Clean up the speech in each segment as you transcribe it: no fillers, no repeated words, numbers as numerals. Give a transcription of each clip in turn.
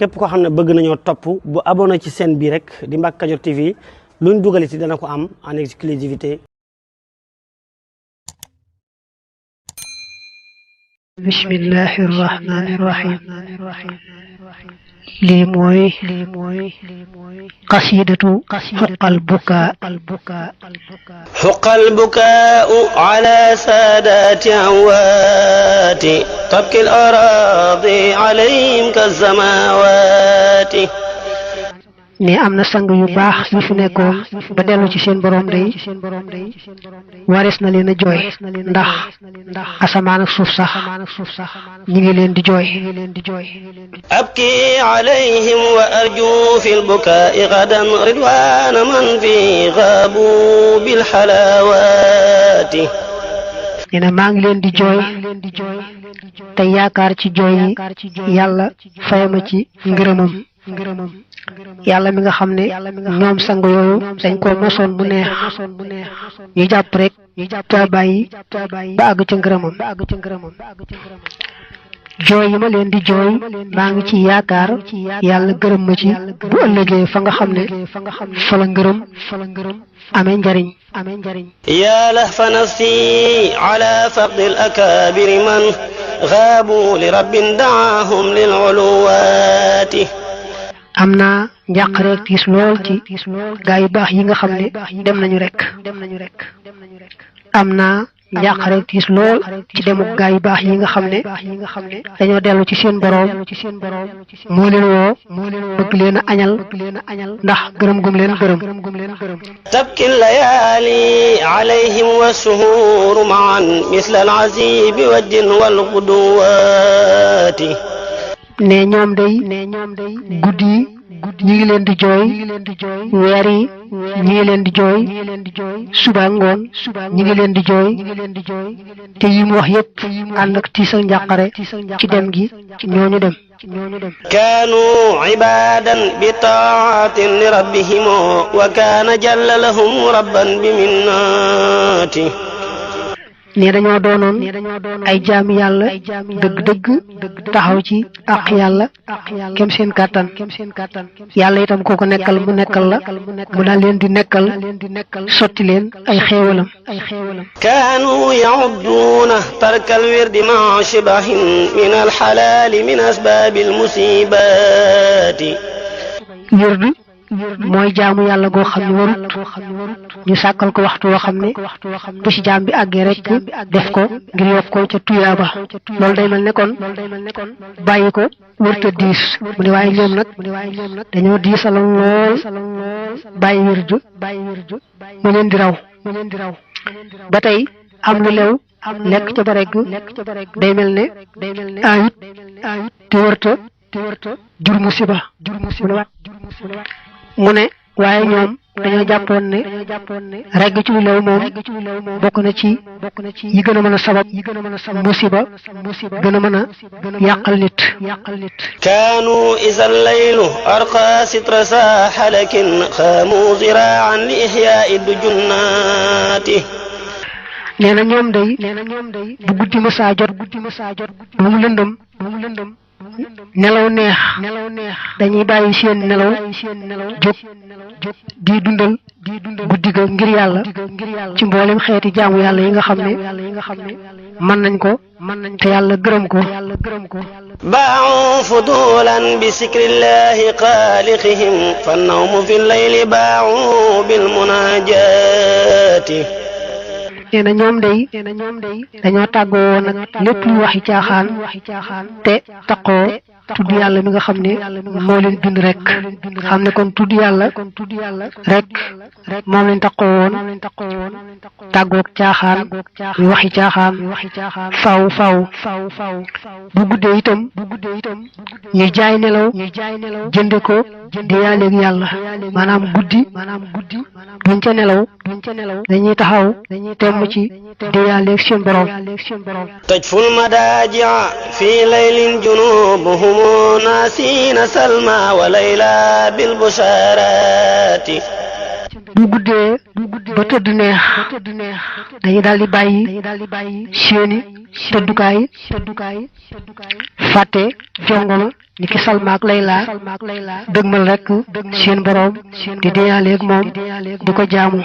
képp koo xam ne bëgg nañoo topp bu abonné ci chaîne bi rek di Mbacke Kadior TV luñ dugal ci dana ko am en exclusivité. bismillahi rahmani rahim lii mooy qasidatu xuqal bukaau ala saadati amwaati tabki al araadi alayhim kazamawaati. ne am na sang yu baax yu fi nekkoon ba dellu ci seen borom day warees na leen a jooy ndax asamaan ak suuf sax ñi ngi leen di jooy. abki alayhim wa arju fi lbukaai gadan ridwana man fi gaabu bilxalawaati. nee na maa ngi leen di jooy te yaakaar ci jooy yi yàlla fayama ci ngërëmam. yàlla mi nga xam ne ñoom sang yooyu dañ ko mosoon bu neex ñu jàpp rek te bàyyi ba àgg ca ngërëmam. jooy yi ma leen di jooy maa ngi ci yaakaar yàlla gërëm ma ci bu ëllëgee fa nga xam ne fa la ngërëm amee njariñ. yaa lahfa nafsi ala faqdi al akaabiri man gaabu li rabbin daahum lil uluwaati. am naa njàq rek tiis lool ci gaa yu baax yi nga xam ne dem nañu rek. am naa njàq rek tiis lool ci demu gaa yu baax yi nga xam ne dañoo dellu ci seen boroom moo leen woo bëgg leen a añal ndax gërëm gum leen gërëm. tabki layaali alayhim wa suhuuru maan misla al azibi wajdin wal guduwaati. ne ñoom day guddi ñi ngi leen di jooy weer yi ñi ngi leen di jooy suba ngoon ñi ngi leen di jooy te yi mu wax yépp ànd ak tiisal njàqare ci dem gi ñooñu dem. kaanu ibaadan bi taatin li rabbihim wa kaana jalla lahum rabban bi minnaati. ne dañoo doonoon ay jaami yàlla dëgg-dëgg taxaw ci àq yàlla kem seen kàttan yàlla itam kooko nekkal mu nekkal la mu daal leen di nekkal sotti leen ay xéewalam. kaanu ya'udduuna tarkal wirdi ma'a shibahin min alxalaali min asbaabil musibaati. wird mooy jaamu yàlla goo xam ne warut ñu sàkkal ko waxtu woo xam ne bu ci jaam bi àggee rek def ko ngir yokk ko ca tuyaaba. loolu day mel ne kon bàyyi ko wërta diis mu ne waaye ñoom nag dañoo diisaloon lool bàyyi wirdu mu leen di raw ba tey am lu lew lekk ca ba rek day mel ne ayut te wërta jur musiba mu ne waaye ñoom dañoo jàppoon ne regg ci lu lew moom bokk na ci yi gën a mën a sabab musiba gën a mën a yàqal nit. kaanu iza laylu arqa sitra saaxa lakin xaamu ziraan li ihyaai dujunnaati. nee na ñoom day bu guddi ma saa jot ba mu lëndëm nelaw neex dañuy bàyyi seen nelaw jóg di dundal guddi ga ngir yàlla ci mboolem xeeti jaamu yàlla yi nga xam ne mën nañ ko te yàlla gërëm ko. baa'u fudulan bi zikrillahi xaaliqihim fa nawmu fi layli baa'u bil munaajaati. nee na ñoom day dañoo tàggoo woon nag lépp lu waxi caaxaan te taqoo tudd yàlla mi nga xam ne moo leen bind rek xam ne kon tudd yàlla rek moom lañ taqoo woon tàggoog caaxaan yu waxi caaxaan faw bu guddee itam ñu jaay nelaw jënde ko di yaaleeg yàlla maanaam guddi duñ ca nelaw dañuy taxaw temm ci di yaaleeg seen borom. tajful madaaji'a fi laylin junubuhum naasiina salma wa layla bil bushaaraati. bu guddee ba tëdd neex dañuy daal di bàyyi seeni tëddukaay fàtte jongoma ni ki Salma ak Layla dëgmal rek seen boroom di deyaaleeg moom di ko jaamu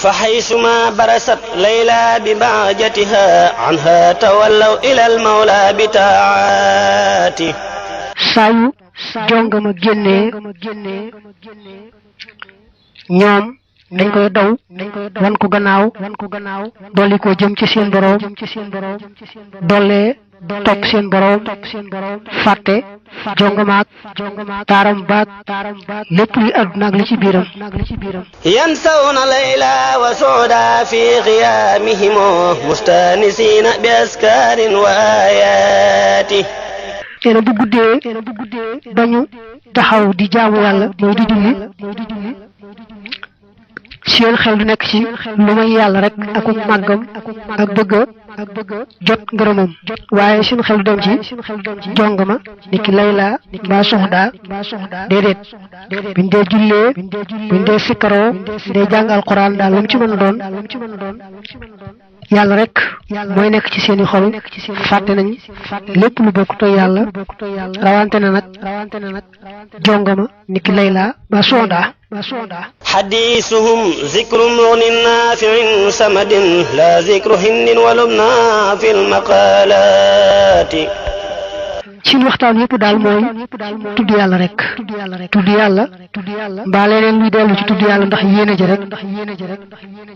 fa haysuma barasat Layla bi bahjatiha anha tawallaw ila al mawla bi taati saayu jongama génnee ñoom dañ koy daw wan ko gannaaw dolli ko jëm ci seen boroom dollee topp seen boroom fàtte jongamaak taaram baak lépp luy àdduna ak li ci biiram yansawna layla wa sooda fi qiyaamihim mustanisina bi askaarin wa ayaati teena bu guddee bañu taxaw di jaamu yàlla mooy di julli seen xel du nekk ci lu may yàlla rek akuk màggam ak bëgg jot ngërëmam waaye seen xel du dem ci jongama ni ki Layla mbaa soxda déedéet buñ dee jullee buñ dee sikkaroo dee jàng alquran daal lu mu ci mën a doon yàlla rek mooy nekk ci seeni xol fàtte nañ lépp lu bokkut ak yàlla rawante na nag jongama ni ki Layla mbaa soxda حديثهم ذكر مغن نافع سمد لا ذكر هند ولبنى في المقالات seen waxtaan yëpp daal mooy tudd yàlla rek tudd yàlla mbaa leneen luy dellu ci tudd yàlla ndax yéene ja rek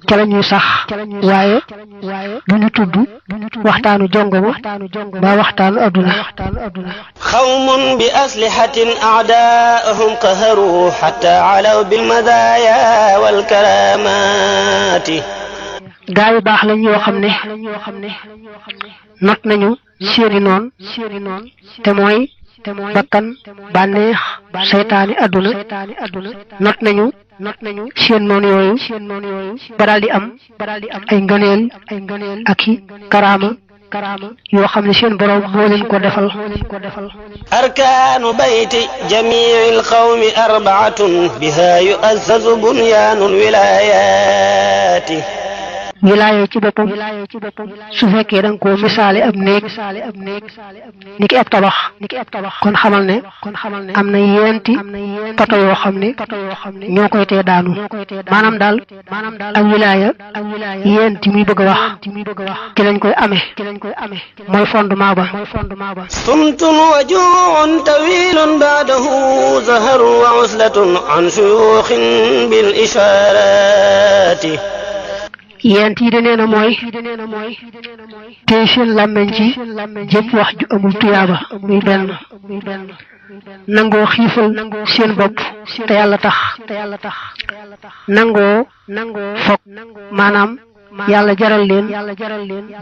ca la ñuy sax waaye du ñu tudd waxtaanu jongoma mbaa waxtaanu adduna قوم بأسلحة أعداءهم قهروا حتى علوا بالمزايا والكرامات gaa yu baax lañ yoo xam ne not nañu seeni noon te mooy bakkan bànneex seytaani adduna not nañu seen noon yooyu ba daal di am ay ngëneel ak i karaama yoo xam ne seen borom moo leen ko defal أركان بيت جميع القوم أربعة بها يؤسس بنيان الولايات wilaaya ci boppam su fekkee da nga koo misaale ab néeg ni ki ab tabax kon xamal ne am na yeenti poto yoo xam ne ñoo koy tee daanu maanaam daal ak wilaaya yeenti muy bëgg a wax ci lañ koy amee mooy fondement ba صمت وجوع طويل بعده زهر وعزلة عن شيوخ بالإشارات yent yi de nee na mooy tey seen làmmeñ ci jëpp wax ju amul tuyaaba muy benn nangoo xiifal seen bopp te yàlla tax nangoo fokk maanaam yàlla jaral leen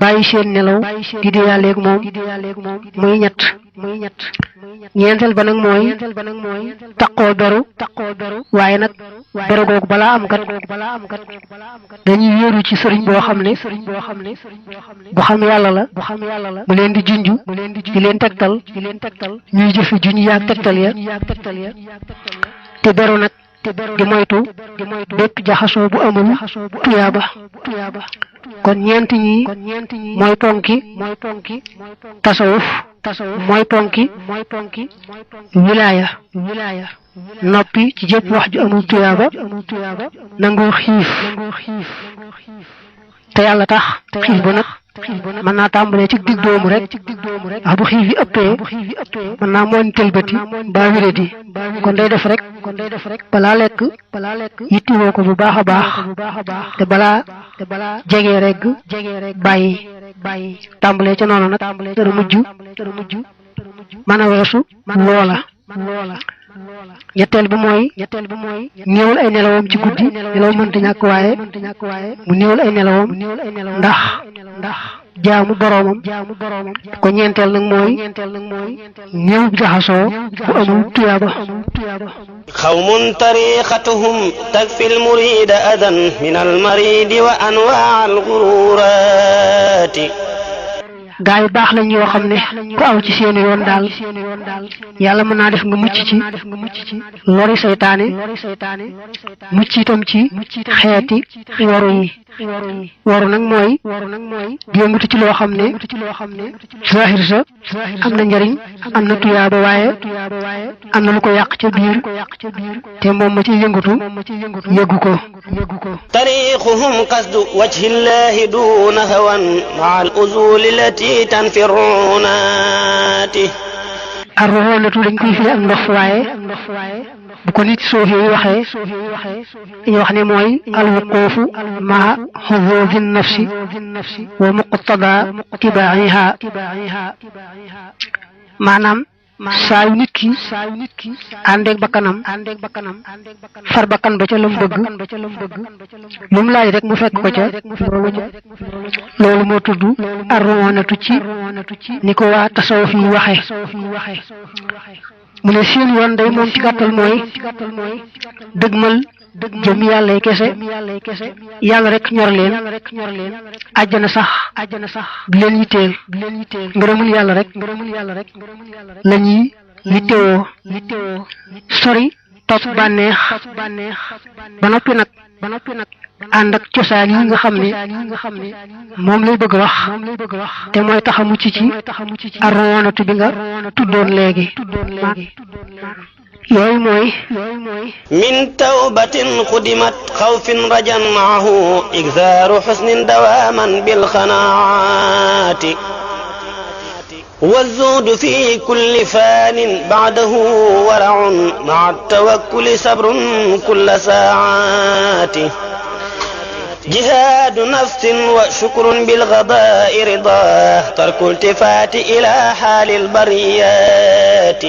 bàyyi seen nelaw di deyaaleeg moom muy ñett ñeenteel ba nag mooy taqoo beru waaye nag beru googu balaa am kat dañuy wéeru ci sëriñ boo xam ne bu xam yàlla la mu leen di junju di leen tegtal ñuy jëfe juñ yaag tegtal ya te beru nag di moytu bépp jaxasoo bu amul tuyaaba kon ñeent ñi mooy ponki tasawuf mooy ponki wilaaya noppi ci jëpp wax ju amul tuyaaba nangoo xiif te yàlla tax xiif ba nag mën naa tàmbalee ci digg doomu rek ndax bu xiif yi ëppee mën naa mooñ tëlbati mbaa wéradi kon day def rek balaa lekk yittiwoo ko bu baax a baax te balaa jegee rek bàyyi tàmbalee ca noonu nag dara mujj mën a weesu loola ñetteel bi mooy néewal ay nelawam ci guddi nelaw mënta ñàkk waaye mu néewal ay nelawam ndax jaamu boroomam ko ñeenteel nag mooy néew jaxasoo bu amul tuyaaba قوم طريقتهم تكفي المريد أذى من المريد وأنواع الغرورات gaa yu baax lañ yoo xam ne ku aw ci seeni yoon daal yàlla mën naa def nga mucc ci lori seytaane mucc itam ci xeeti waru yi waru nag mooy di yëngatu ci loo xam ne zahir sa am na njariñ am na tuyaaba waaye am na lu ko yàq ca biir te moom ma ci yëngatu yëggu ko tariquhum qasdu wajhi llahi duna hawan maa al uzul lati tanfirunati arroxoonatu dañ koy firi ak ndox waaye bu ko nit suufi yi waxee dañu wax ne mooy alwuquufu maa xuduudi nafsi wa muqtada tibaa'iha maanaam saa yu nit ki àndeeg bakkanam far bakkan ba ca lam bëgg lu mu laaj rek mu fekk ko ca loolu moo tudd arroonatu ci ni ko waa tasawuf yi waxe mu ne seen yoon day moom ci gàttal mooy dëgmal jëm yàlla yi kese yàlla rek ñor leen àjjana sax bi leen yitteel ngërëmul yàlla rek la ñuy yittewoo sori topp bànneex ba noppi nag ànd ak cosaan yi nga xam ne moom lay bëgg wax te mooy tax a mucc ci arroonatu bi nga tuddoon léegi yooyu mooy min tawbatin xudimat xawfin rajan maahu igzaaru xusnin dawaaman bil xanaati والزهد في كل فان بعده ورع مع التوكل صبر كل ساعات جهاد نفس وشكر بالغضاء رضاه ترك التفات إلى حال البريات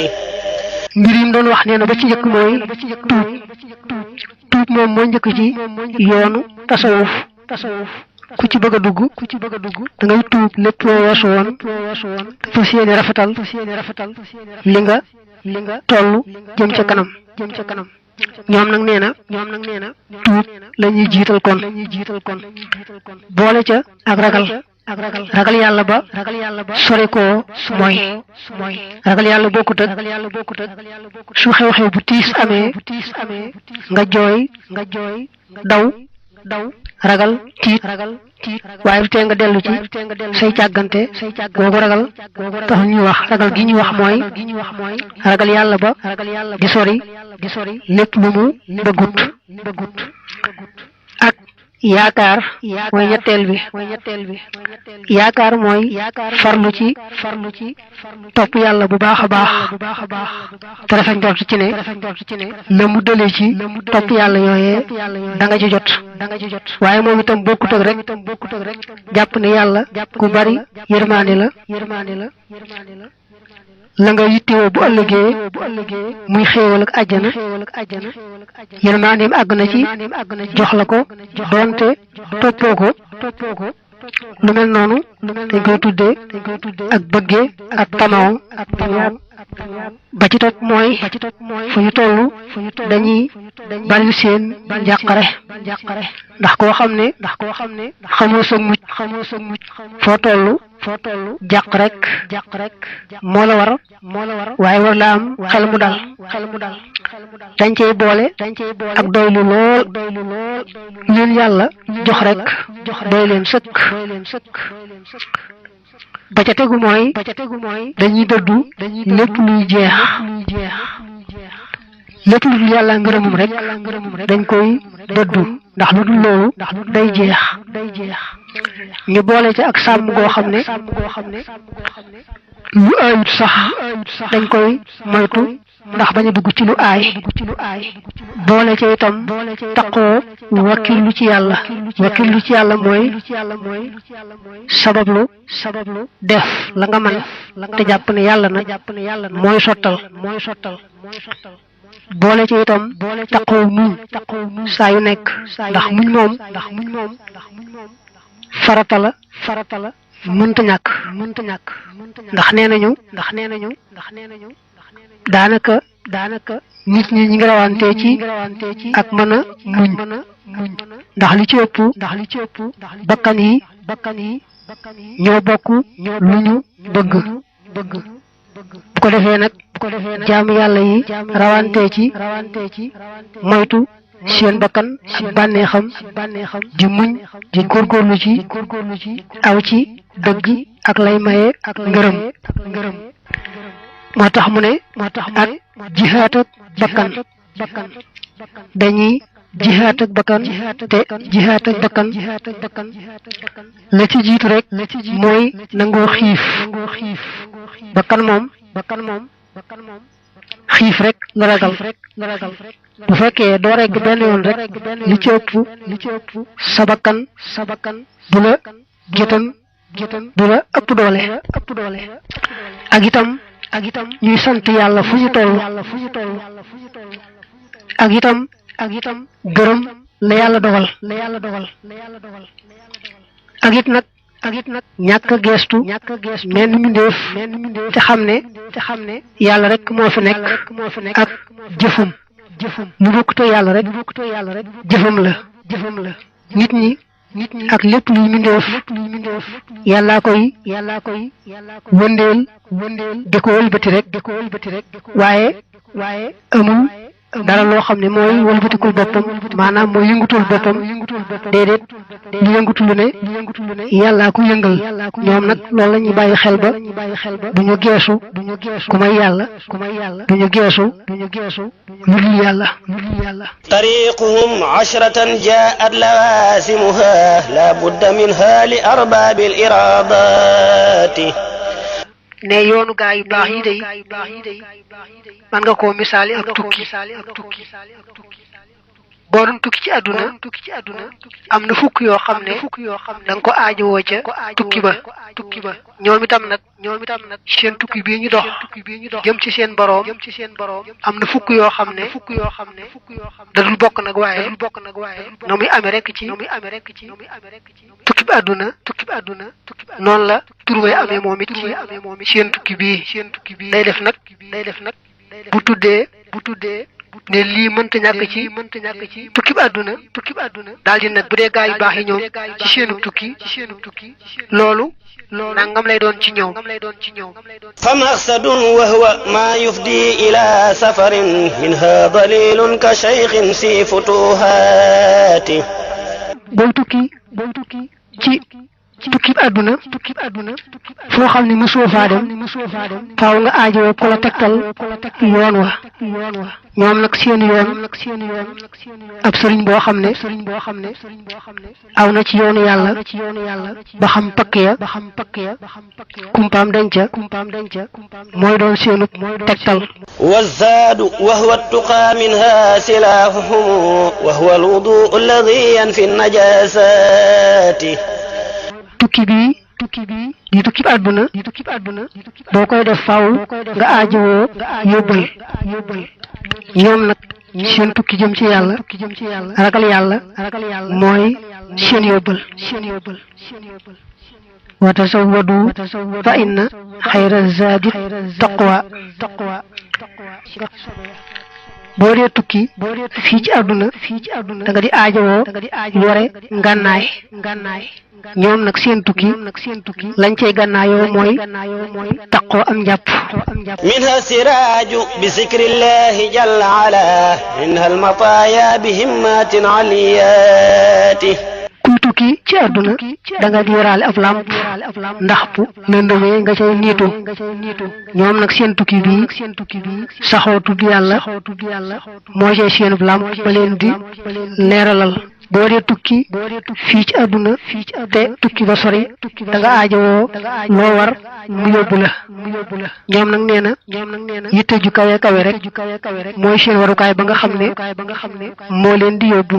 mbir yi mu doon wax nee na ba ci njëkk mooy tuub moom moo njëkk ci yoonu tasawuf ku ci bëgg a dugg da ngay tuub lépp loo weesu woon fas yéene rafetal li nga toll jëm ca kanam ñoom nag nee na tuub la ñuy jiital kon boole ca ak ragal yàlla ba sori koo mooy ragal yàlla bokkut ak su xew-xew bu tiis amee nga jooy daw ragal tiit waaye du tee nga dellu ci say càggante googu ragal taxul ñuy wax ragal gi ñuy wax mooy ragal yàlla ba di sori lépp lu mu bëggut ak yaakaar mooy ñetteel bi yaakaar mooy farlu ci topp yàlla bu baax a baax te rafet njort ci ne la mu dëlee ci topp yàlla yooyee da nga ci jot waaye moom itam bokkut ak rek jàpp ne yàlla ku bari yërmaande la nga yittewoo bu ëllëgee muy xéewal ak àjjana yërmaandeem àgg na ci jox la ko doonte toppoo ko lu mel noonu dañ koy tuddee ak bëggee ak tamaw ba ci topp mooy fu ñu toll dañuy bari seen njàqare ndax koo xam ne xamoo sa mucc foo toll jàq rek moo la war waaye war la am xel mu dal dañ cey boole ak doylu lool leen yàlla jox rek doy leen sëkk ba ca tegu mooy dañuy dëddu lépp luy jeex lépp lu dul yàlla ngërëmum rek dañ koy dëddu ndax lu dul loolu day jeex ñu boole ca ak sàmm goo xam ne lu aayut sax dañ koy moytu ndax bañ a dugg ci lu aay boole ca itam taqoo wakkirlu ci yàlla mooy sabablu def la nga mën te jàpp ne yàlla nag mooy sottal boole ci itam taqoo muñ saa yu nekk ndax muñ moom farata la mënta ñàkk ndax nee nañu daanaka nit ñi ngi rawantee ci ak mën a muñ ndax li ci ëpp bakkan yi ñoo bokk lu ñu bëgg bu ko defee nag jaamu yàlla yi rawante ci moytu seen bakkan ak bànneexam di muñ di góorgóorlu ci aw ci dëgg ak lay maye ngërëm moo tax mu ne ak jihaat ak bakkan dañuy jihaat ak bakkan te jihaat ak bakkan la ci jiitu rek mooy nangoo xiif bakkan moom xiif rek la ragal bu fekkee doo regg benn yoon rek li ci ëpp sa bakkan du la gétan du la ëpp doole ak itam ñuy sant yàlla fu ñu toll ak itam gërëm la yàlla dogal ak it nag ñàkk a geestu menn mbindeef te xam ne yàlla rek moo fi nekk ak jëfum lu bokkutoo yàlla rek jëfam la nit ñi ak lépp luy mbindeef yàllaa koy wëndeel di ko wëlbati rek waaye amul dara loo xam ne mooy wëlbatikul boppam maanaam mooy yëngutul boppam déedéet lu yëngutu lu ne yàllaa ko yëngal ñoom nag loolu la ñuy bàyyi xel ba du ñu geesu ku may yàlla du ñu geesu lu dul yàlla tariquhum ashratan jaat lawasimuha la budda minha li arbabil iradati ne yoonu gaa yu baax yi day man nga koo misaali ak tukki boo doon tukki ci àdduna am na fukk yoo xam ne da nga ko aajowoo ca tukki ba ñoom itam nag seen tukki bii ñu dox jëm ci seen boroom am na fukk yoo xam ne da dul bokk nag waaye no muy amee rek ci tukki bi àdduna noonu la turway amee moom it ci seen tukki bii day def nag bu tuddee ne lii mënta ñàkk ci tukki bi àdduna daal di nag bu dee gaa yu baax yi ñoom ci seenu tukki loolu nangam lay doon ci ñoom fa maqsadun wa huwa ma yufdi ila safarin minha dalilun ka shaykhin si futuhati booy tukki ci tukki àdduna foo xam ne mësoo faa dem faaw nga aajowoo ko la tegtal yoon wa ñoom nag seen yoon ab sëriñ boo xam ne aw na ci yoonu yàlla ba xam pakk ya kumpaam denca mooy doon seenu tegtal والزاد وهو التقى منها سلاحهم وهو الوضوء الذي ينفي النجاسات tukki bii di tukki àdduna boo koy def faaw nga aajowoo yóbbal ñoom nag seen tukki jëm ci yàlla ragal yàlla mooy seen yóbbal wa tasawwadu fa inna xayra zaadi taqwa boo dee tukki fii ci àdduna da nga di aajowoo yore ngànnaay ñoom nag seen tukki lañ cay gànnaayoo mooy taqoo am njàpp minha siraaju bi zikrillahi jalla ala minha almataya bi himmatin aliyati kuy tukki ci àdduna da nga di yoraale ab làmp ndax bu lëndëmee nga cay niitu ñoom nag seen tukki bii saxoo tudd yàlla moo cay seenub làmp ba leen di leeralal boo dee tukki fii ci àdduna te tukki ba sori da nga aajowoo loo war mu yóbbu la ñoom nag nee na yitte ju kawe kawe rek mooy seen warukaay ba nga xam ne moo leen di yóbbu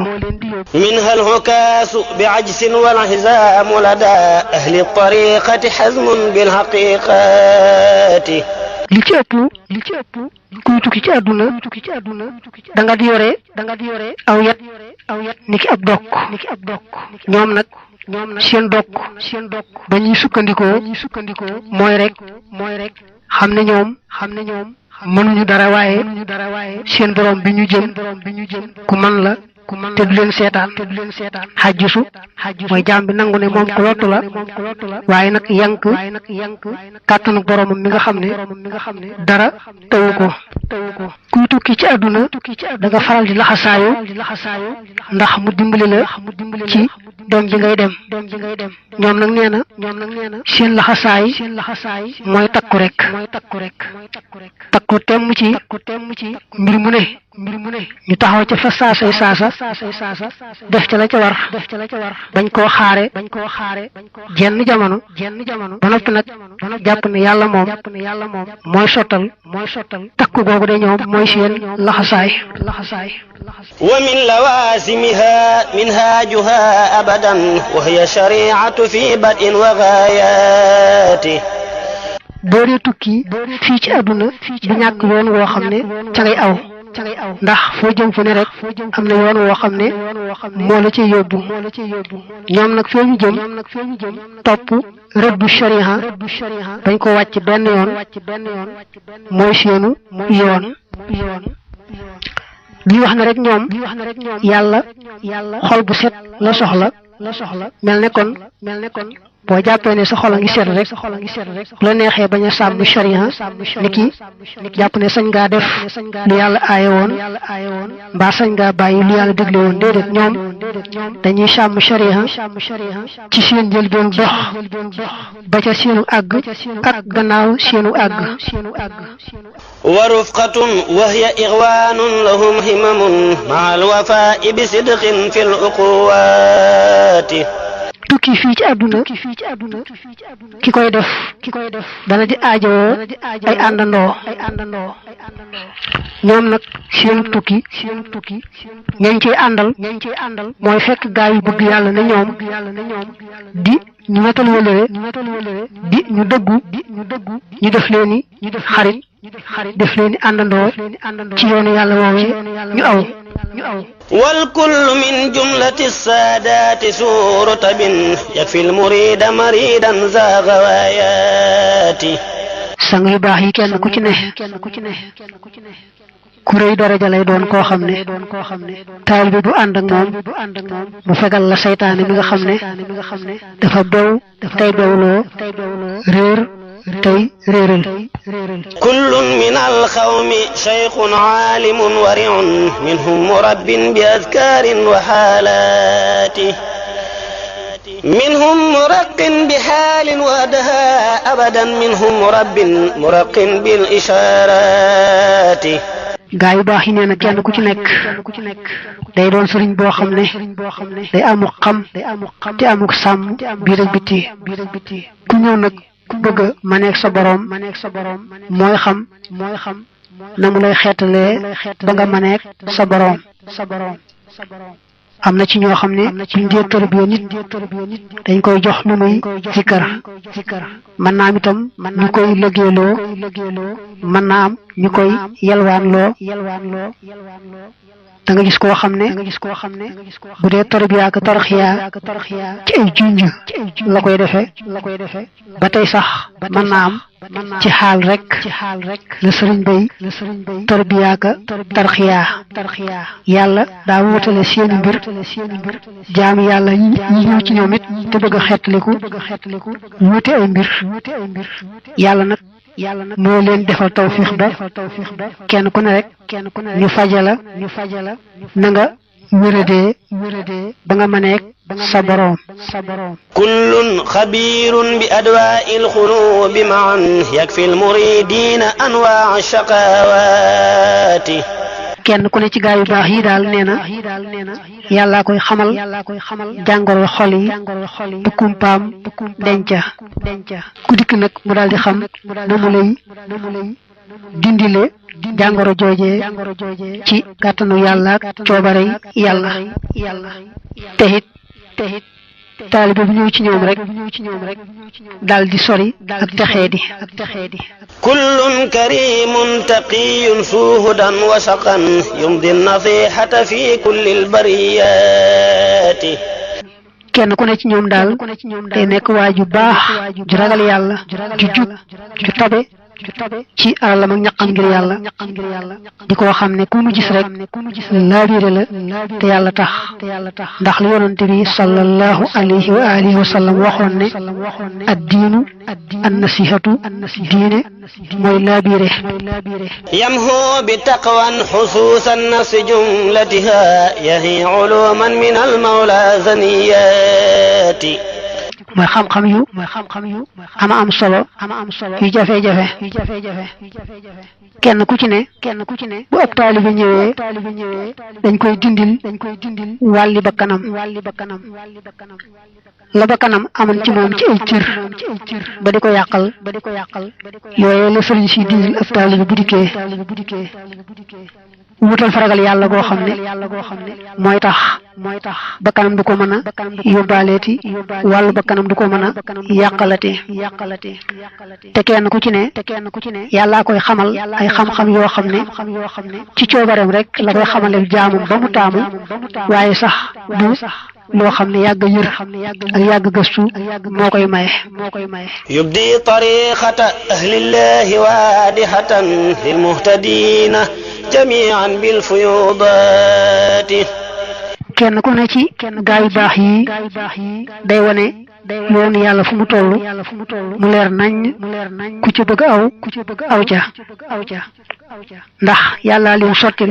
minha alxukaasu bi ajsin wal xisaamu lada ahli tariqati xazmun bil haqiqati li ci ëpp kuy tukki ci àdduna da nga di yore aw yat niki ab dokk ñoom nag seen dokk ba ñuy sukkandikoo mooy rek xam ne ñoom mënuñu dara waaye seen borom bi ñu jëm ku man la te du leen seetaan xajjisu mooy jaam bi nangu ne moom ku lottu la waaye nag yank kàttanu boromam mi nga xam ne dara tawu ko kuy tukki ci àdduna da nga faral di laxasaayu ndax mu dimbali la ci dem bi ngay dem ñoom nag nee na seen laxasaay mooy takku rek takku temm ci mbir mu ne ñu taxaw ca fa saasay saasa def ca la ca war bañ koo xaare jenn jamono ba noppi nag jàpp ne yàlla moom mooy sottal takku googu de ñoom mooy seen laxasaay wa min lawasimiha minhajuha abadan wa hiya shari'atu fi bad'in wa ghayati boo dee tukki fii ci àdduna du ñàkk yoon woo xam ne ca ngay aw ndax foo jëm fu ne rek am na yoon woo xam ne moo la ci yóbbu ñoom nag fee ñu jëm topp rëddu shariha bañ ko wàcc benn yoon mooy seenu yoon bi wax na rek ñoom yàlla xol bu set la soxla mel ne kon boo jàppee ne sa xol a ngi set rek bu la neexee bañ a sàmm sharia niki jàpp ne sañ ngaa def lu yàlla aaye woon mbaa sañ ngaa bàyyi lu yàlla digle woon déedéet ñoom dañuy sàmm sharia ci seen njëlbeen dox ba ca seenu àgg ak gannaaw seenu àgg wa rufqatun wa hiya ixwanun lahum himamun ma'a alwafaa'i bi sidqin fil uquwaati tukki fii ci àdduna ki koy def dana di aajowoo ay àndandoo ñoom nag seenu tukki ñañ ciy àndal mooy fekk gaa yu bëgg yàlla ne ñoom di ñu matal wëlëre di ñu dëggu ñu def leeni xarit def leeni àndandoo ci yoonu yàlla woowee ñu aw والكل من جملة السادات سور رتب يكفي المريد مريدا ذا غوايات sang yu baax yi kenn ku ci ne ku rëy daraja lay doon koo xam ne taalibe bu ànd ak moom mu fegal la saytaane mi nga xam ne dafa bew tey bewloo réer tey réeral كل من القوم شيخ عالم ورع منهم مرب بأذكار وحالات منهم مرق بحال ودها أبدا منهم مرق بالإشارات gaa yu baax yi nee na kenn ku ci nekk day doon sëriñ boo xam ne day amuk xam te amuk sàmm biir ak biti ku ñëw nag ku bëgg a maneeg sa boroom mooy xam na mu lay xeetalee ba nga maneeg sa boroom am na ci ñoo xam ne buñ dee tarbiya nit dañ koy jox lu muy zikkar mën naa am itam ñu koy lëggeeloo mën naa am ñu koy yalwaanloo da nga gis koo xam ne bu dee tarbiya ak tarxiya ci ay junj la koy defee ba tey sax mën naa am ci xaal rek la sëriñ bay tarbiya ak tarxiya yàlla daa wutale seeni mbir jaam yàlla ñi ñëw ci ñoom it te bëgg a xeetliku wuute ay mbir yàlla nag moo leen defal tawfiix ba kenn ku ne rek ñu fajala na nga wéradee ba nga mëneeg sa boroom kullun xabiirun bi adwaa'il xuruubi ma'an yakfi al-muridiina anwaa'a shaqaawaati kenn ku ne ci gaa yu baax yi daal nee na yàllaa koy xamal jàngoro xol yi bu kumpaam denca ku dikk nag mu daal di xam na mu lay dindile jàngoro joojee ci kàttanu yàlla ak coobare yàlla te it taalibe bu ñëw ci ñoom rek daal di sori ak texeedi kullun karimun taqiyun suhudan wa saqan yumdi nasihata fi kulli albariyati kenn ku ne ci ñoom daal day nekk waa ju baax ju ragal yàlla ju jub ju tabe ci alalam ak ñaqam ngir yàlla di koo xam ne ku mu gis rek laabiire la te yàlla tax ndax lu yonante bi sallallahu alayhi wa alihi wa sallam waxoon ne ad diinu an nasihatu diine mooy laabiire yamhu bi taqwan xusuusan nafsi jumlatiha yahi uluman min al mawla zaniyati mooy xam-xam yu am solo yu jafe-jafe kenn ku ci ne bu ab taalibe ñëwee dañ koy dindil wàlli bakkanam la bakkanam amoon ci moom ci ay cër ba di ko yàqal yooye la sëriñ si dindil ab taalibe bu dikkee wutal faragal yàlla goo xam ne mooy tax bakkanam du ko mën a yóbbaaleeti wàllu bakkanam du ko mën a yàqalati te kenn ku ci ne yàllaa koy xamal ay xam-xam yoo xam ne ci coobareem rek la koy xamale jaamam ba mu taamu waaye sax du loo xam ne yàgg yër ak yàgg gëstu moo koy maye yubdi tariqata ahlillahi waadihatan lil muhtadina jamian bil fuyudaati kenn ku ne ci gaa yu baax yi day wane yoonu yàlla fu mu toll mu leer nañ ku ci bëgg aw ca ndax yàlla leen sottil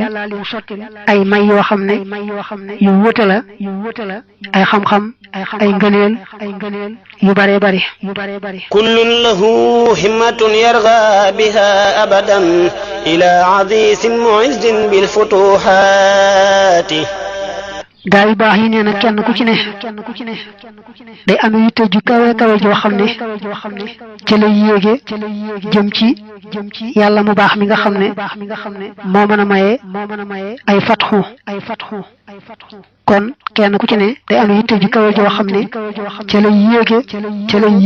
ay may yoo xam ne yu wute la ay xam-xam ay ngëneel yu bare bari kullun lahu himmatun yarga biha abadan ila azisin muizzin bil futuhaati gaa yu baax yi nee na kenn ku ci ne day am yitte ju kawe joo xam ne ci lay yéege jëm ci yàlla mu baax mi nga xam ne moo mën a maye ay fatxu kon kenn ku ci ne day am yitte ju kawe joo xam ne ci lay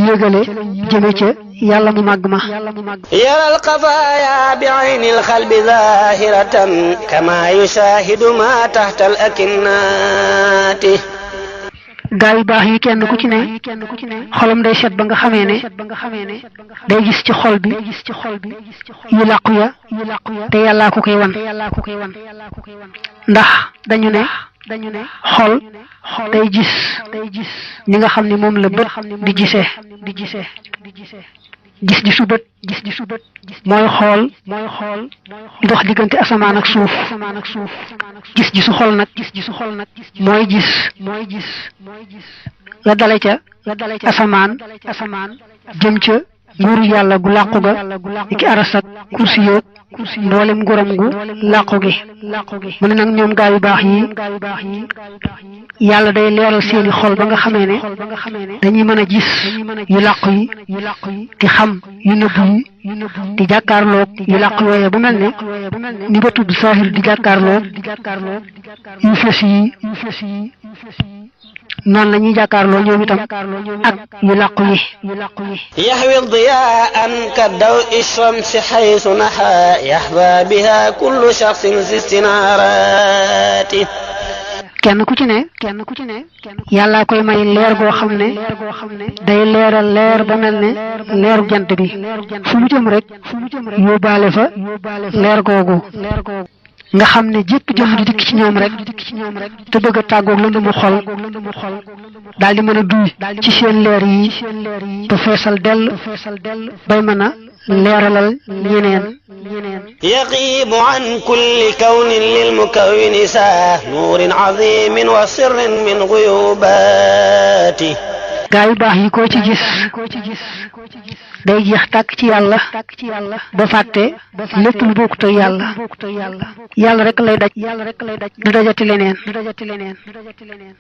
yéegale jëme ca yàlla mu màgg ma yaral xafaaya bi aynil xalbi zahiratan kama yushahidu ma taxta al akinnaati gaa yu baax yi kenn ku ci ne xolam day set ba nga xamee ne day gis ci xol bi yu làqu ya te yàllaa ko koy wan ndax dañu ne xol day gis ñi nga xam ne moom la bët di gisee gis-gisu bët mooy xool di dox diggante asamaan ak suuf gis-gisu xol nag mooy gis la dale ca asamaan jëm ca nguuru yàlla gu làqu ga ki aras ak kursi yoog mboolem nguuram gu làqu gi mu ne nag ñoom gaa yu baax yi yàlla day leeral seeni xol ba nga xamee ne dañuy mën a gis yu làqu yi di xam yu nëbbu yi di jàkkaarloog yu làqu yooye bu mel ne ni ba tudd saahir di jàkkaarloog yu fës yi noonu la ñuy jàkkaarloo ñoom itam ak yu làqu yi yaxwi diyaan ka daw ishamsi xaysu naxa yaxba biha kullu shaxsin si istinaaraati kenn ku ci ne yàllaa koy may leer goo xam ne day leeral leer ba mel ne leeru jant bi fu mu jëm rek yóbbaale fa leer googu nga xam ne jépp jëm di dikk ci ñoom rek te bëgg a tàggoog lëndëmu xol daal di mën a duy ci seen leer yi ba feesal dell bay mën a leeralal ñeneen yaqibu an kulli kawnin lil mukawwini saa nuurin azimin wa sirrin min guyubaati gaa yu baax yi koo ci gis day jeex tàkk ci yàlla ba fàtte lépp lu bokkut ak yàlla rek lay daj du dajati leneen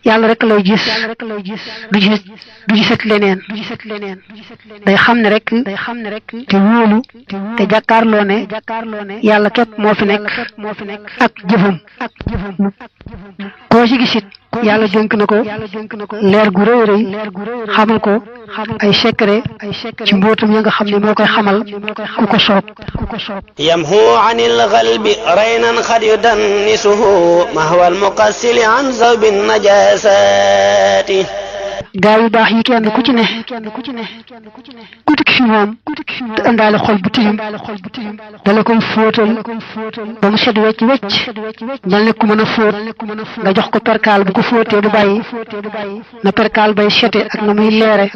yàlla rek lay gis du gisati leneen day xam ne rek te wóolu te jàkkaarloo ne yàlla képp moo fi nekk ak jëfam koo ci gisit yàlla dénk na ko leer gu rëy rëy xamal ko ay secret ci mbootam ya nga xam ne moo koy xamal ku ko soob yamhu anil qalbi raynan xad yudannisuhu mahwa almuqassili an zawbi najasati gaa yu baax yi kenn ku ci ne ku dikk fi moom te indaale xol bu tilim dala koy fóotal ba mu set wecc wecc mel ne ku mën a fóot nga jox ko perkaal bu ko fóotee du bàyyi na perkaal bay sete ak na muy leere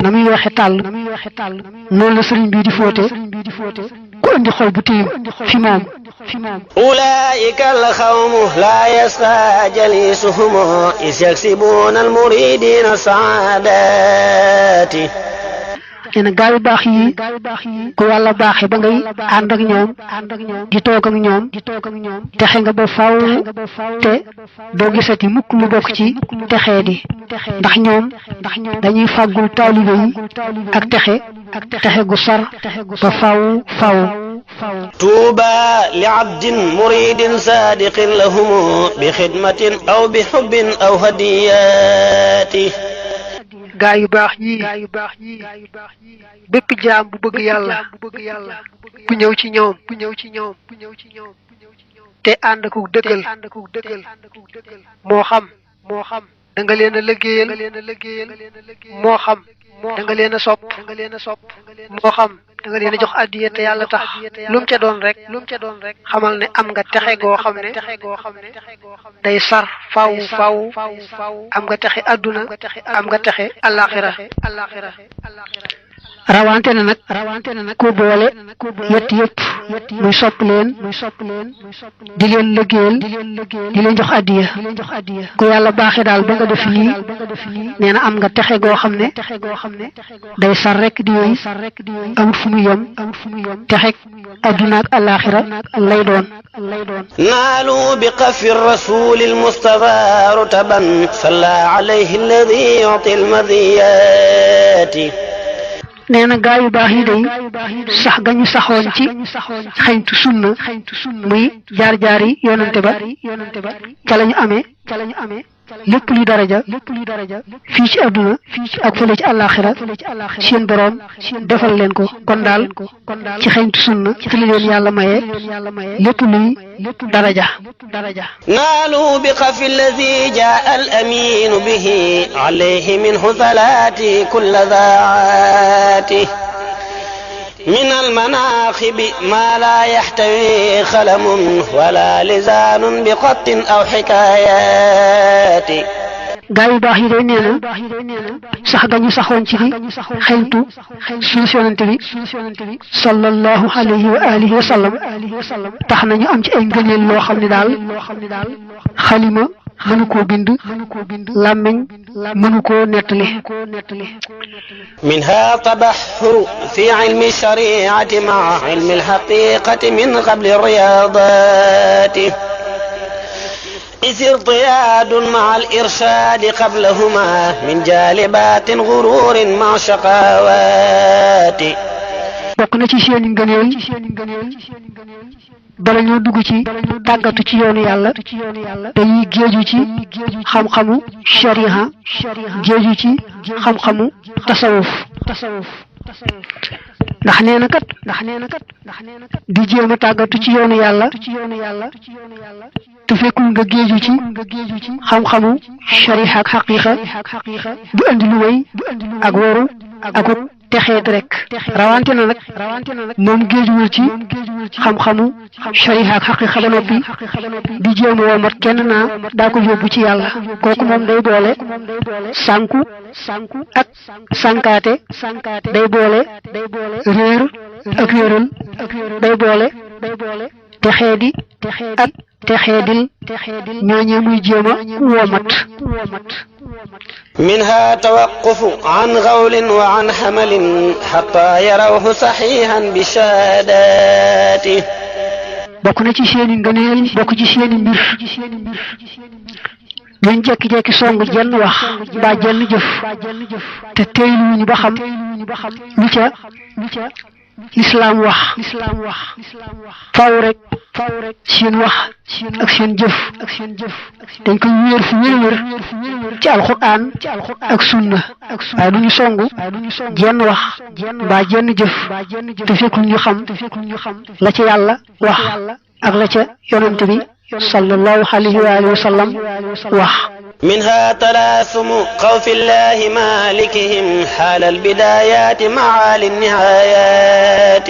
na muy waxe tàll noonu la sëriñ bii di fóote ku indi xol bu tilim fi moom أولئك القوم لا يسقى جليسهم إذ يكسبون المريدين السعادات nee na gaa yu baax yi ku yàlla baaxee ba ngay ànd ak ñoom di toog ak ñoom texe nga ba faw te doo gisati mukk lu bokk ci texee di ndax ñoom dañuy fàggul taalibe yi ak texe gu sar ba faw طوبى لعبد مريد صادق لهم بخدمة أو بحب أو هديات gaa yu baax ñi bépp jaam bu bëgg yàlla bu ñëw ci ñoom te ànd ak dëggal moo xam da nga leen a liggéeyal moo xam da nga leen a sopp moo xam da nga leen a jox addiya te yàlla tax lu mu ca doon rek xamal ne am nga texe goo xam ne day sar faw am nga texe adduna am nga texe alaxira rawante na nag ku boole yett yëpp muy sopp leen di leen liggéeyal di leen jox addiya ku yàlla baaxee daal ba nga def lii nee na am nga texe goo xam ne day sar rek di yooyu amut fu mu yem texe adduna ak alaxira lay doon نالوا بقف الرسول المصطفى رتبا صلى عليه الذي يعطي المذيات nee na gaa yu baax yi day sax ga ñu saxoon ci xañtu sunna muy jaar-jaar yi yonante ba ca la ñu amee lépp luy daraja fii ci àdduna ak fële ci àllaaxira seen boroom defal leen ko kon daal ci xañtu sunna ci la leen yàlla maye lépp luy daraja نالوا بقف الذي جاء الأمين به عليه منه ثلاثي كل ذاته من المناخب ما لا يحتوي خلم ولا لسان بخط أو حكايات gaa yu baax yi day nee na sax ga ñu saxoon ci di xeñtu suuf yonante bi sallallahu alayhi wa alihi wa sallam tax nañu am ci ay ngëneel loo xam ne daal xalima mënu koo bind làmmiñ mënu koo nettali منها تبحر في علم الشريعة مع علم الحقيقة من قبل الرياضات إذ ارتياد مع الإرشاد قبلهما من جالبات غرور مع شقاوات bokk na ci seeni ngëneel bala ñoo dugg ci tàggatu ci yoonu yàlla dañuy géeju ci xam-xamu shariha géeju ci xam-xamu tasawuf ndax nee na kat di jéem a tàggatu ci yoonu yàlla te fekkul nga géeju ci xam-xamu shariha ak xaqiqa du andi lu way ak waru ak texeet rek rawante na nag moom géejuwul ci xam-xamu shariha ak xaqiqa ba noppi di jéem a womat kenn naa daa ko yóbbu ci yàlla kooku moom day boole sànku ak sànkaate day boole réer ak réeral day boole texeedi ak texeedil ñooñee muy jéem a womat منها توقف عن غول وعن حمل حتى يروه صحيحا بشهاداته bokk na ci seeni ngëneel bokk ci seeni mbir ñooñ jekki-jekki song jenn wax mbaa jenn jëf te teyluwuñu ba xam lu ca lislaam wax faw rek seen wax ak seen jëf dañ koy wéer fu wér ci alxuraan ak sunna waaye du ñu songu jenn wax mbaa jenn jëf te fekkul ñu xam la ca yàlla wax ak la ca yonante bi sallallahu alayhi wa alihi wa sallam wax منها تلاثم خوف الله مالكهم حال البدايات مع النهايات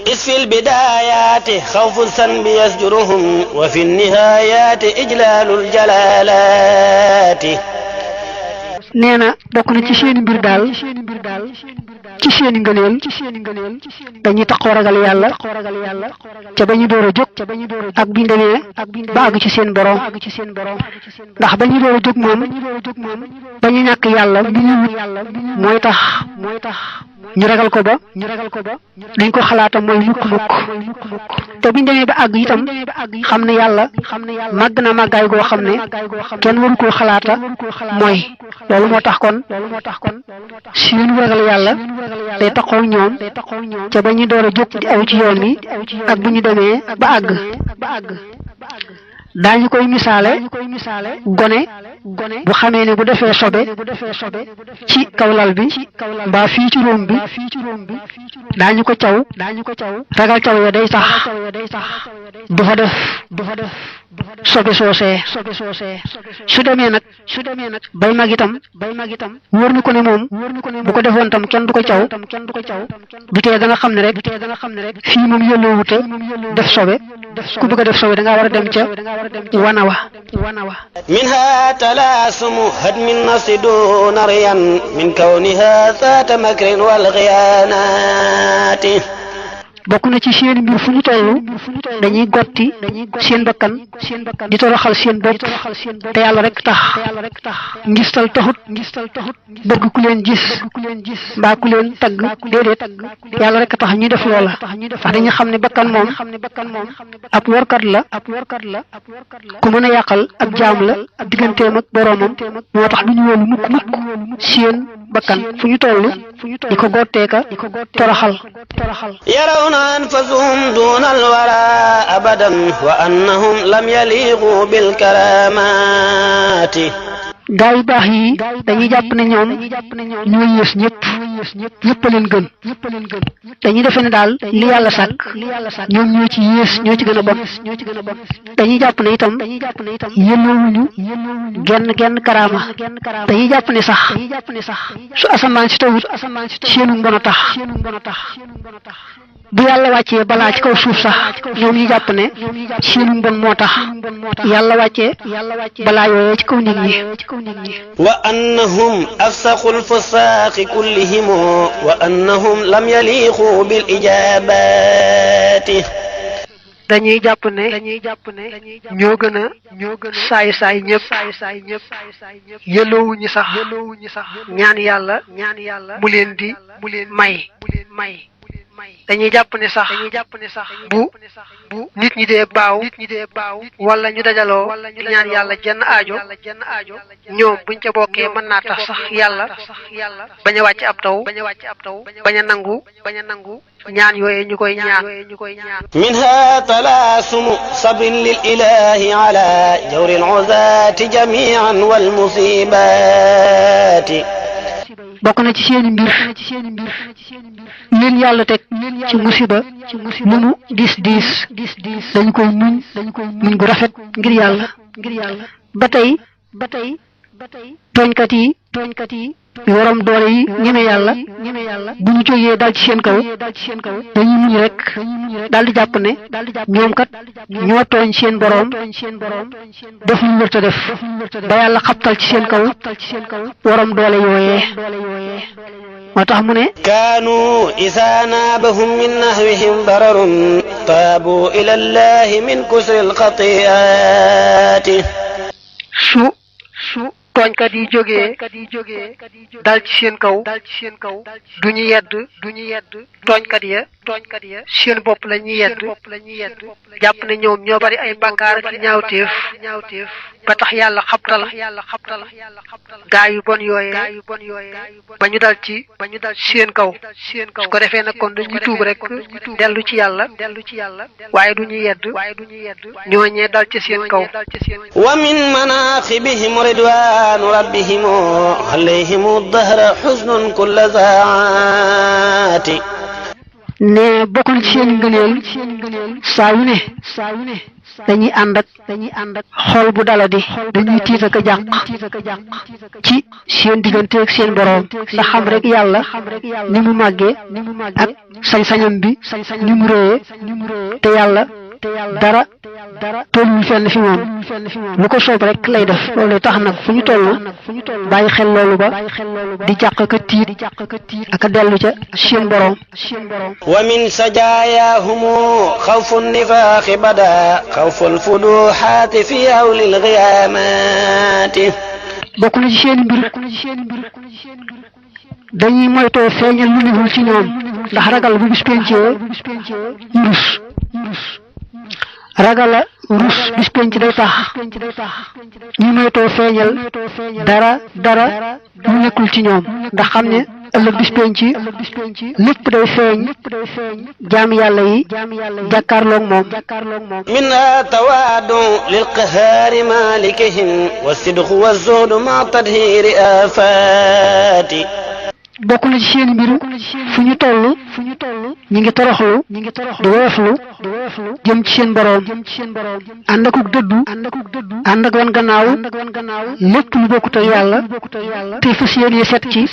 إذ في البدايات خوف الذنب يزجرهم وفي النهايات إجلال الجلالات nee na bokk na ci seeni mbir daal ci seeni ngëneel dañuy taxoo ragal yàlla ca ba ñu door a jóg ak biñ demee ba àgg ci seen borom ndax ba ñu door a jóg moom ba ñu ñàkk yàlla bi ñu wut mooy tax ñu ragal ko ba dañ ko xalaata mooy lukk-lukk te biñ demee ba àgg itam xam ne yàlla màgg na màggaay goo xam ne kenn waru koo xalaata mooy loolu moo tax kon seen ragal yàlla day taxaw ñoom ca ba ñu door a jóg di aw ci yoon wi ak bu ñu demee ba àgg daañu koy misaale gone bu xamee ne bu defee sobe ci kaw lal bi mbaa fii ci róom bi daañu ko caw ragal caw ya day tax du fa def sobe soosee su demee nag bay mag itam wóor na ko ne moom bu ko defoon tam kenn du ko caw du tee dana xam ne rek fii moom yëlloo wuta def sobe ku bëgg a def sobe da ngaa war a dem ca wana wa منها تلاسم هدم النفس دون ريا من كونها ذات مكر والغيانات bokk na ci seen mbir fu ñu toll dañuy gotti seen bakkan di toroxal seen bopp te yàlla rek tax ngistal taxut bëgg ku leen gis mbaa ku leen tagg déedéet yàlla rek tax ñuy def loola ndax dañu xam ne bakkan moom ab workat la ku mën a yàqal ab jaam la digganteem ak boroomam moo tax du ñu wóolu mukk seen bakkan fu ñu toll di ko gotteeka toroxal يرون أنفسهم دون الورى أبدا وأنهم لم يليقوا بالكرامات gaa yu baax yi dañuy jàpp ne ñoom ñoo yées ñëpp leen gën dañuy defe ne daal li yàlla sàkk ñoom ñoo ci yées ñoo ci gën a bon dañuy jàpp ne itam yelloowuñu genn karaama dañuy jàpp ne sax su asamaan si tawut seenu mbon a tax bu yàlla wàccee balaa ci kaw suuf sax ñoom ñu jàpp ne seenu mbon moo tax yàlla wàccee balaa yooyee ci kaw nit ñi وأنهم أفسخوا الفساق كلهم وأنهم لم يليقوا بالإجابات dañuy jàpp ne ñoo gën a saay ñëpp yëloowuñu sax ñaan yàlla mu leen di may dañuy jàpp ne sax bu nit ñi dee baaw wala ñu dajaloo di ñaan yàlla jenn aajo ñoom buñ ca bokkee mën naa tax sax yàlla bañ a wàcc ab taw bañ a nangu ñaan yooye ñu koy ñaan منها تلاسم صبر للإله على جور العزاة جميعا والمصيبات bokk na ci seeni mbir leen yàlla teg ci musiba lu mu diis dañu koy muñ gu rafet ngir yàlla ba tey tooñkat yi waram doole yi ñeme yàlla bu ñu jógee dal ci seen kaw dañuy muñ rek daal di jàpp ne ñoom kat ñoo tooñ seen boroom def lu wërta def ba yàlla xabtal ci seen kaw waram doole yooyee moo tax mu ne كانوا إذا نابهم من نهوهم ضرر تابوا إلى الله من كسر الخطيئات su tooñkat yi jógee dal ci seen kaw duñu yedd tooñkat ya seen bopp la ñuy yedd jàpp ne ñoom ñoo bari ay bàkkaar ak ñaawteef ba tax yàlla xabtal gaa yu bon yooyee ba ñu dal ci seen kaw su ko defee nag kon dañuy tuub rek dellu ci yàlla waaye du ñu yedd ñooñee dal ci seen kaw ومن مناقبهم رضوان ربهم عليهم الدهر حزن كل ساعات ne bokk na ci seen ngëneel saa yu ne dañuy ànd ak xol bu daladi dañuy tiit ak a jàq ci seen diggante ak seen boroom ndax xam rek yàlla ni mu màggee ak sañ-sañam bi ni mu réyee te yàlla dara tolluwul fenn fi moom lu ko soob rek lay def loolu tax nag fu ñu toll bàyyi xel loolu ba di jàq ka tiit ak a dellu ca seen boroom wa min sajaayahum xawfu nifaaqi bada xawfu alfuduxaati fi hawli alxiyaamaati bokk na ci seen mbir dañuy moytoo feeñal lu newul ci ñoom ndax ragal bu bis pencee rus ragala rus bis penc day tax ñu moytoo feeñal dara lu nekkul ci ñoom ndax xam ne ëllëg bis penc lépp day feeñ jaam yàlla yi jàkkaarloog moom minha tawaadu lilqahaari malikihim wa sidqu wa zuhdu ma tadhiri afaati bokk na ci seen mbir fu ñu toll ñi ngi toroxlu di woyoflu jëm ci seen boroom ànd akuk dëddu ànd ak wan gannaaw lépp lu bokkut ak yàlla te fas yéene set ci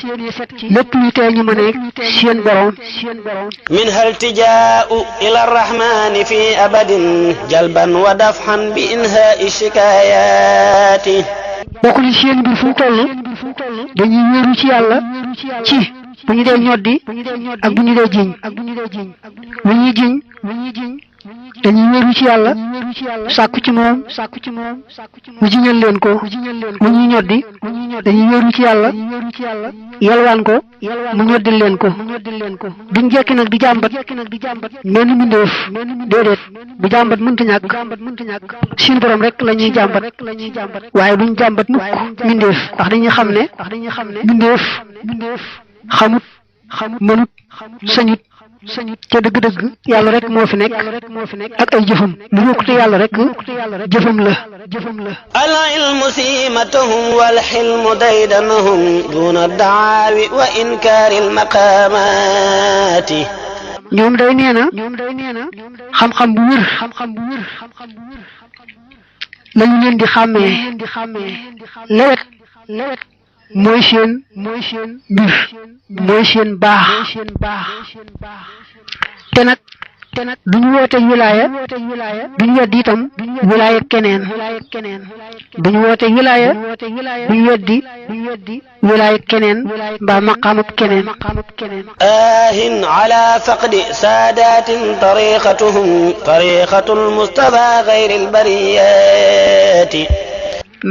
lépp luy tee ñu mën a seen boroom minha iltijaau ila arrahmani fi abadin jalban wa dafhan bi inhaai shikayaati bokk na ci seen mbir fu ñu toll dañuy wéeru ci yàlla ci bu ñu dee ñoddi ak bu ñu dee jiñ bu ñuy jiñ dañuy wéeru ci yàlla sàkku ci moom mu jiñal leen ko bu ñuy ñoddi dañuy wéeru ci yàlla yalwaan ko mu ñoddil leen ko duñ jekki nag di jàmbat menn mbindéef déedéet bu jàmbat mënta ñàkk suñu borom rek la ñuy jàmbat waaye duñ jàmbat mukk mbindéef ndax dañuy xam ne mbindéef xamut mënut sañut ca dëgg-dëgg yàlla rek moo fi nekk ak ay jëfam lu bokkute yàlla rek jëfam la al ilmu siimatahum wal xilmu daydanahum duna daawi wa inkaari al maqaamaati ñoom day nee na xam-xam bu wér lañu leen di xàmmee lewet mooy seen mbir mooy seen baax te nag duñu woote wilaaya duñu weddi itam wilaaya keneen duñu woote wilaaya duñu weddi wilaaya keneen mbaa maqaamab keneen aahin ala faqdi saadatin tariqatul mustafa gayri albariyati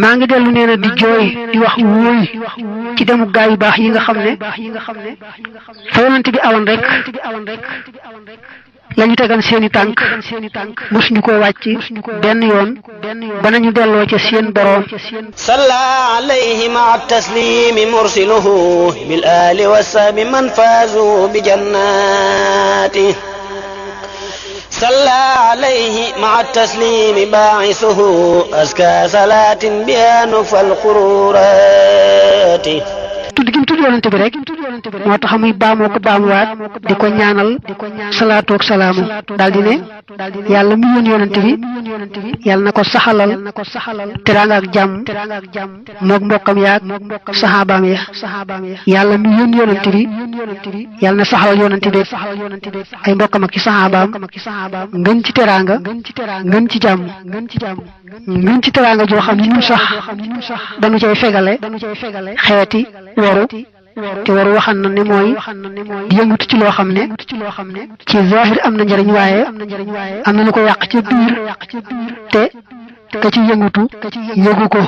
maa ngi dellu nee na di jooy di wax wóoy ci demu gaa yu baax yi nga xam ne fa yonent bi awoon rek la ñu tegan seeni tànk mosuñu ko wàcc benn yoon ba nañu delloo ca seen boroom salla alayhi maa taslimi mursiluhu bil ali wa sahbi man faazu bi jannati صلى عليه مع التسليم باعثه أزكى صلاة بها نفى القرورات tudd gi mu tudd yonante bi rek moo tax muy baamoo ko baamuwaat di ko ñaanal salaatu ak salaamu daal di ne yàlla mu yónni yonante bi yàlla na ko saxalal teraanga ak jàmm moog mbokkam yaag saxaabaam ya yàlla mu yónni yonante bi yàlla na saxalal yonante bi ay mbokkam ak ci saxaabaam ngën ci teraanga ngën ci jàmm ngën ci teraanga joo xam ne ñun sax dañu cay fegale xeeti waru te waru waxan na ne mooy di yëngutu ci loo xam ne ci zahir am na njëriñ waaye am na lu ko yàq ci biir te ka ci yëngutu yëgu ko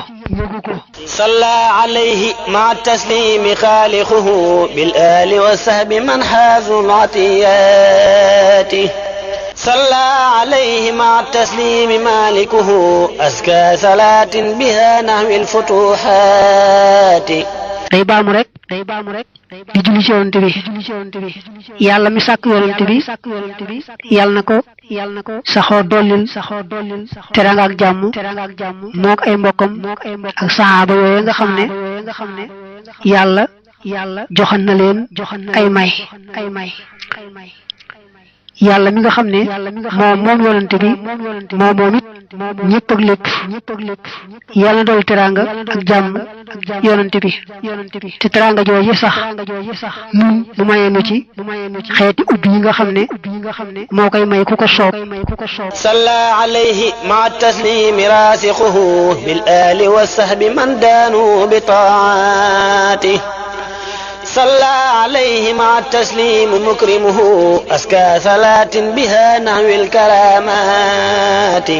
salla alayhi ma taslimi xaaliquhu bil ali wa sahbi man xaazu atiyati صلى عليه مع التسليم مالكه أزكى صلاة بها نحو الفتوحات day baamu rek di julli ci yonent bi yàlla mi sàkk yonent bi yàlla na ko saxoo dollil teraanga ak jàmm mook ay mbokkam ak saxaaba yooyu nga xam ne yàlla joxan na leen ay may yàlla mi nga xam ne moom yonante bi moom it ñëpp ak lépp yàlla na dool teraanga ak jàmm yonante bi te teraanga jooju sax nun mu mayee nu ci xeeti ubbi yi nga xam ne moo koy may ku ko soob salla alayhi ma taslimi rasiquhu bil ali wa sahbi man daanu bi taati صلى عليه مع التسليم مكرمه أزكى صلاة بها نحو الكرامات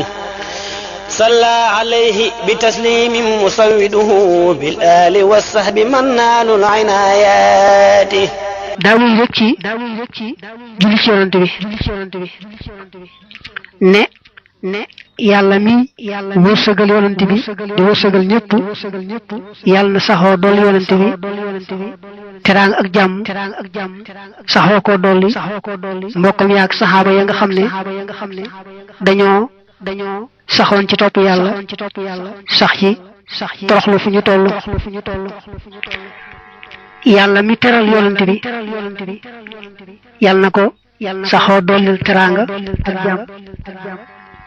صلى عليه بتسليم مسوده بالآل والصحب من نال العنايات daawuy rek ci julli ci yonent bi ne yàlla mi wërsëgal yonent bi di wërsëgal ñëpp yàlla na saxoo dolli yonent bi teraanga ak jàmm saxoo ko dolli mbokkam yaak saxaaba ya nga xam ne dañoo saxoon ci topp yàlla sax ci toroxlu fu ñu toll yàlla mi teral yonent bi yàlla na ko saxoo dollil teraanga ak jàmm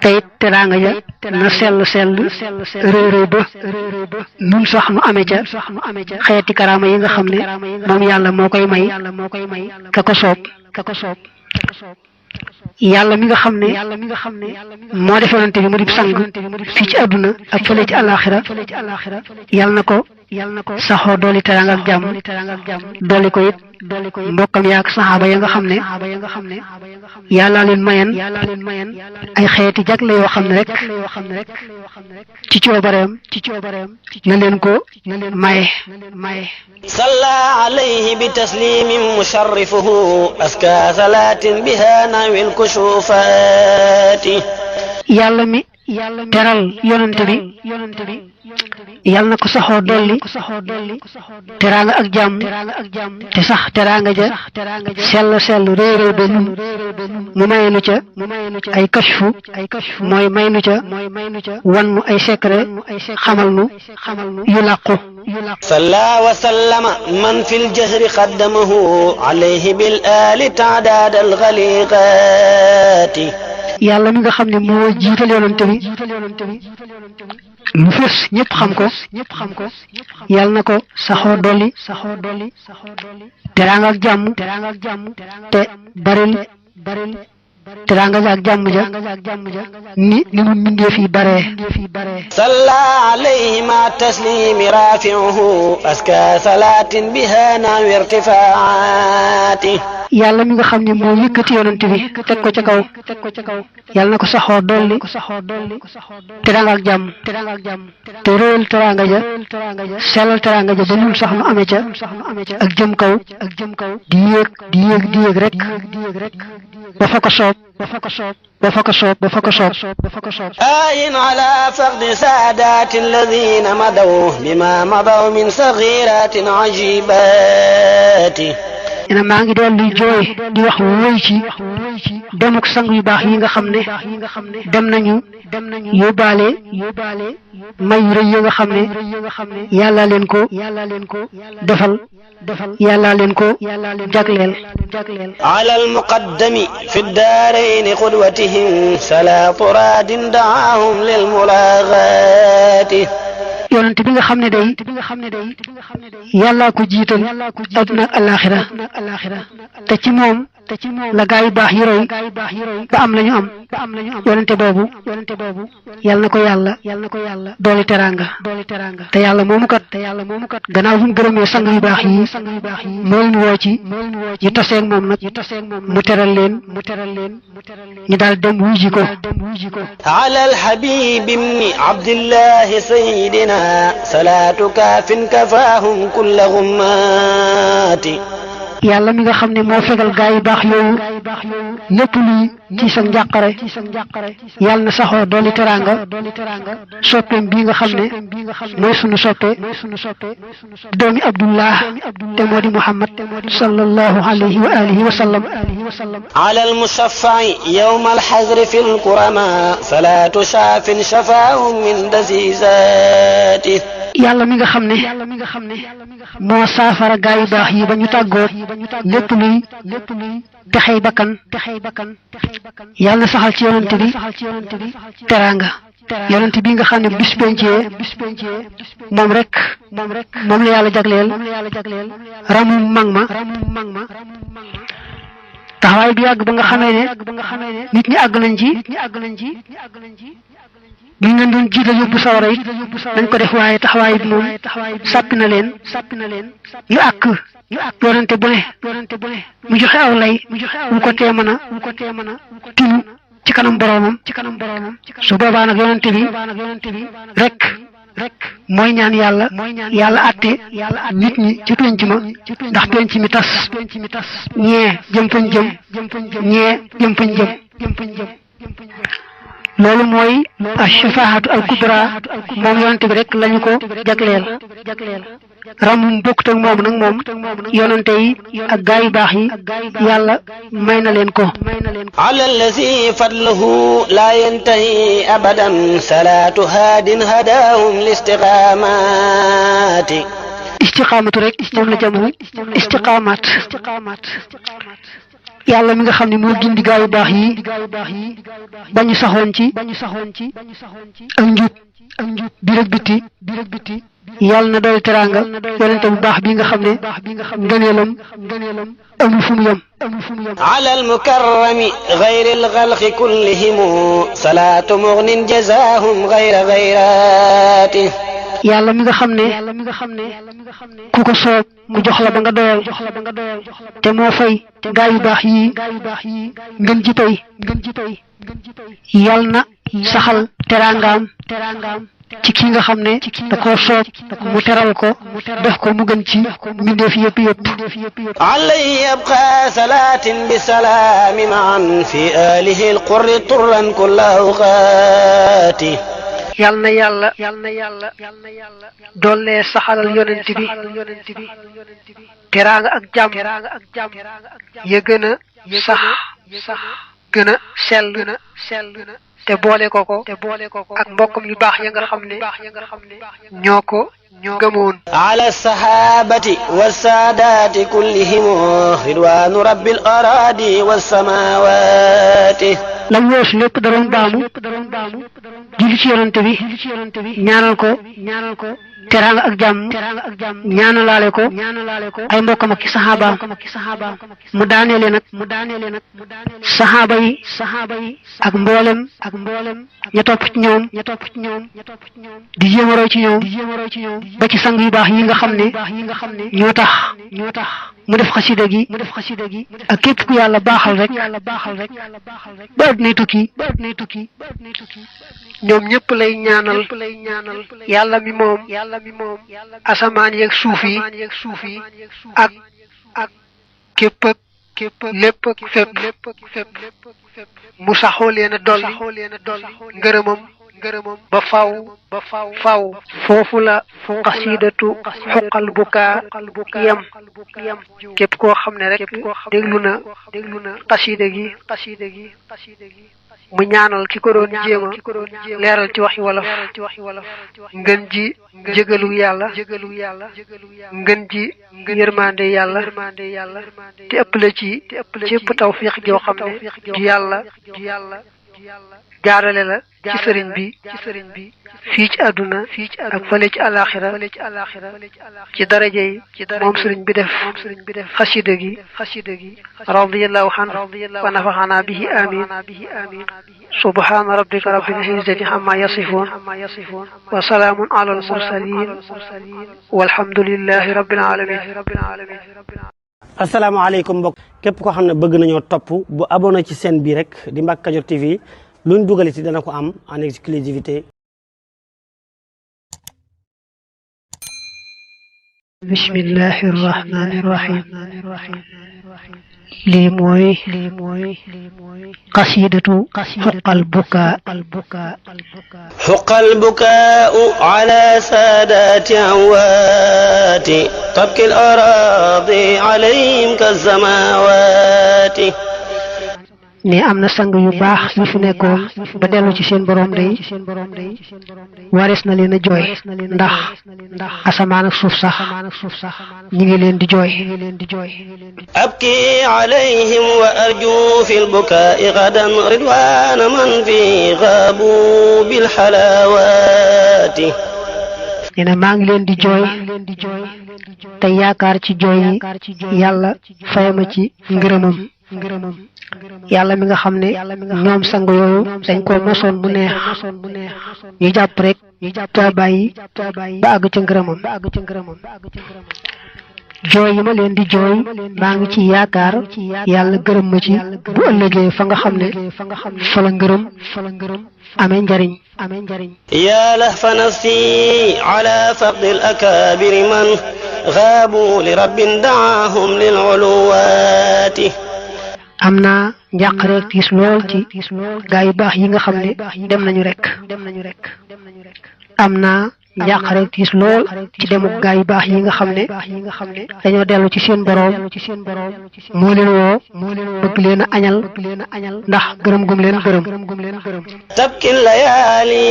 teyit teraanga ja na sell réy ba nun sax nu amee ca xeeti karaama yi nga xam ne moom yàlla moo koy may ka ko soob yàlla mi nga xam ne moo def yonante bi mu di sang fii ci àdduna ak fële ci àllaaxira yàlla na ko saxoo dooli teraanga ak jàmm dooli ko it mbokkam yaak saxaaba ya nga xam ne yàlla leen mayen ay xeeti jagle yoo xam ne rek ci coobareem na leen ko maye صلى عليه بتسليم مشرفه أزكى صلاة بها نحو الكشوفات yàlla mi teral yonante bi yàlla na ko saxoo dolli teraanga ak jàmm te sax teraanga ja sell réeréy ba nun mu mayenu ca ay kashfu mooy maynu ca wannu ay secret xamal nu yu làqu صلى وسلم من في الجهر قدمه عليه بالآل تعداد الغليقات yàlla mi nga xam ne moo jiital yonante bi lu fës ñëpp xam ko yàlla na ko saxoo dolli teraanga ak jàmm te baril teraanga ja ak jàmm ja ni mu mbindee fi baree صلى عليه مع التسليم رافعه أزكى صلاة بها نحو ارتفاعاته yàlla mi nga xam ne moo yëkkati yonante bi teg ko ca kaw yàlla na ko saxoo dolli teraanga ak jàmm te réel teraanga ja sellal teraanga ja ba nun sax nu amee ca ak jëm kaw di yéeg rek ba fa ko soob آين على فقد سادات الذين مضوا بما مضوا من صغيرات عجيبات ina maa ngi doon luy jooy di wax wóoy ci demuk sang yu baax yi nga xam ne dem nañu yóbbaale may rëy yi nga xam ne yàlla leen ko defal yàlla leen ko jagleel على المقدم في الدارين قدوتهم سلا طراد دعاهم للملاغات yonent bi nga xam ne day yàllaa ko jiital adduna ak alaxira te ci moom la gaa yu baax yi roy ba am lañu am yonente boobu yàlla na ko yàlla dooli teraanga te yàlla moomu kat gannaaw bu mu gërëmee sang yu baax yi moo leen woo ci ñu taseeg moom nag mu teral leen ñu daal dem wuji ko على الحبيب ابن عبد الله سيدنا صلاة كاف كفاهم كل غمات yàlla mi nga xam ne moo fegal gaa yu baax yooyu lépp luy ci sa njàqare yàlla na saxoo dooli teraanga soppeem bii nga xam ne mooy sunu soppe doomi abdullah te moo di muhammad sallallahu alayhi wa alihi wa sallam على المشفع يوم الحذر في الكرماء صلاة شاف شفاهم من دسيساته yàlla mi nga xam ne moo saafara gaa yu baax yi ba ñu tàggoo lépp luy texey bakkan yàlla na saxal ci yonante bi teraanga yonante bi nga xam ne bis pencee moom rek moom la yàlla jagleel ramu mag ma taxawaay bi yàgg ba nga xamee ne nit ñi àgg nañ ci buñ leen doon jiital yóbbu sawara it dañ ko def waaye taxawaay bi moom sàppi na leen yu àkk yonante bu ne mu joxe aw lay wu ko tee mën a tinu ci kanam boroomam su boobaa nag yonante bi rek mooy ñaan yàlla àtte nit ñi ci penc ma ndax penc mi tas ñee jëm fañ jëm ñee jëm fañ jëm loolu mooy ash-shafaa'atu al-kubra moom yonante bi rek lañu ko jagleel ramum bokkut ak moom nag moom yonante yi ak gaa yu baax yi yàlla may na leen ko ala allazi fadluhu la yantahi abadan salatu haadin hadahum listiqamati istiqamatu rek moom la jamu istiqamat yàlla mi nga xam ne moo gindi gaa yu baax yi ba ñu saxoon ci ak njub biir ak biti yàlla na doy teraanga yonente bu baax bi nga xam ne ngëneelam amul fu mu yem ala almukarrami gayri alxalqi kullihim salaatu mugnin jazaahum gayra gayrati yàlla mi nga xam ne ku ko soob mu jox la ba nga doyal te moo fay gaa yu baax yi ngën ji tey yàlla na saxal teraangaam ci ki nga xam ne da koo soob mu teral ko def ko mu gën ci mbindeef yëpp alayhi yabqa salaatin bi salaami maan fi alihi alqurri turran kulla awqaati yal na yàlla doole saxalal yonent bi teraanga ak jàmm ya gën a sax gën a sell te boole ko ak mbokkam yu baax ya nga xam ne ñoo ko gëmoon ala sahabati wassaadati kullihim ridwanu rabbil aradi wassamawati lam weesu lépp da doon baamu julli ci yonante bi ñaanal ko teraanga ak jàmm ñaanalaale ko ay mbokkam ak saxaabaam mu daaneele nag saxaaba yi ak mboolem ña topp ci ñoom di jéem a roy ci ñoom ba ci sang yu baax yi nga xam ne ñoo tax mu def xasida gi ak képp ku yàlla baaxal rek ba addunay tukki ñoom ñëpp lay ñaanal yàlla mi moom asamaan yeeg suuf yi ak képp ak lépp ak fépp mu saxoo leen a dolli ngërëmam ba faw foofu la xasidatu xuqal bukaa yem képp koo xam ne rek déglu na xasida gi mu ñaanal ki ko doon jéema leeral ci waxi wolof ngën ji jégalu yàlla ngën ji yërmande yàlla te ëpp la ci ëpp tawfiq joo xam ne ju yàlla jaarale la ci sëriñ bi fii ci àdduna ak fële ci alaxira ci daraja yi moom sëriñ bi def xasida gi radiyallahu anhu wa nafaxana bihi amin subhana rabbika rabbil izzati amma yasifun wa salaamun ala al mursalin walhamdulillahi rabbil alamin asalaamaaleykum mbokk képp koo xam ne bëgg nañoo topp bu abonné ci chaîne bi rek di Mbacke Kadior TV luñ dugal ci dana ko am en exclusivité bismillahi rahmani rahim lii mooy qasidatu xuqal bukaa xuqal bukaau ala saadati amwaati tabki al araadi alayhim kazamawaati ne am na sang yu baax yu fi nekkoon ba dellu ci seen borom day wares na leen a jooy ndax asamaan ak suuf sax ñi ngi leen di jooy. abki alayhim wa arju fi lbukaai gadan ridwana man fi gaabu bil xalawaati. nee na maa ngi leen di jooy te yaakaar ci jooy yi yàlla fayama ci ngërëmam. yàlla mi nga xam ne ñoom sang yooyu dañ ko mosoon bu neex ñu jàpp rek te bàyyi ba àgg ca ngërëmam. jooy yi ma leen di jooy maa ngi ci yaakaar yàlla gërëm ma ci bu ëllëgee fa nga xam ne fa la ngërëm amee njariñ. yaa lahfa nafsi ala faqdi al akabiri man gaabu li rabbin daahum lil uluwaati. am naa njàq rek tiis lool ci gaa yu baax yi nga xam ne dem nañu rek. am naa njàq rek tiis lool ci demuk gaa yu baax yi nga xam ne dañoo dellu ci seen boroom moo leen woo bëgg leen a añal ndax gërëm gum leen gërëm. tabki layaali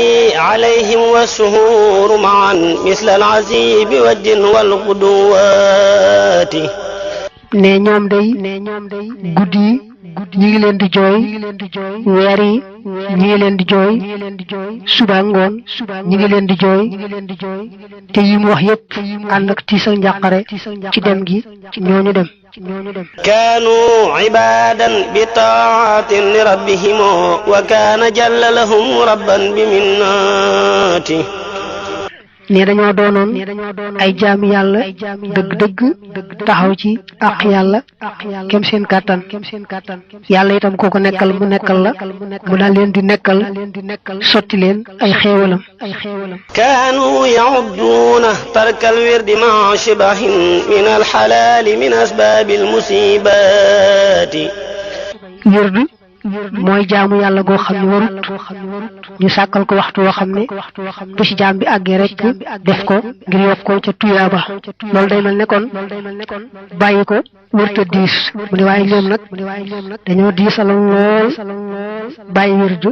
alayhim wa suhuuru maan misla al azibi wajjin wal guduwaati. ne ñoom day guddi ñi ngi leen di jooy weer yi ñi ngi leen di jooy suba ngoon ñi ngi leen di jooy te yi mu wax yépp ànd ak tiis ak njàqare ci dem gi ñooñu dem. kaanu ibaadan bi taatin li rabbihim wa kaana jalla lahum rabban bi minnaati. ne dañoo doonoon ay jaami yàlla dëgg-dëgg taxaw ci àq yàlla kem seen kàttan yàlla itam kooku nekkal mu nekkal la mu daal leen di nekkal sotti leen ay xéewalam. kaanu ya'udduuna tarkal wirdi ma shibahin min alxalaali min asbaabi almusibaati. wird mooy jaamu yàlla goo xam ne warut ñu sàkkal ko waxtu woo xam ne bu ci jaam bi àggee rek def ko ngir yokk ko ca tuyaaba. loolu day mel ne kon bàyyi ko wërta diis mu ne waaye ñoom nag dañoo diisaloon lool bàyyi wird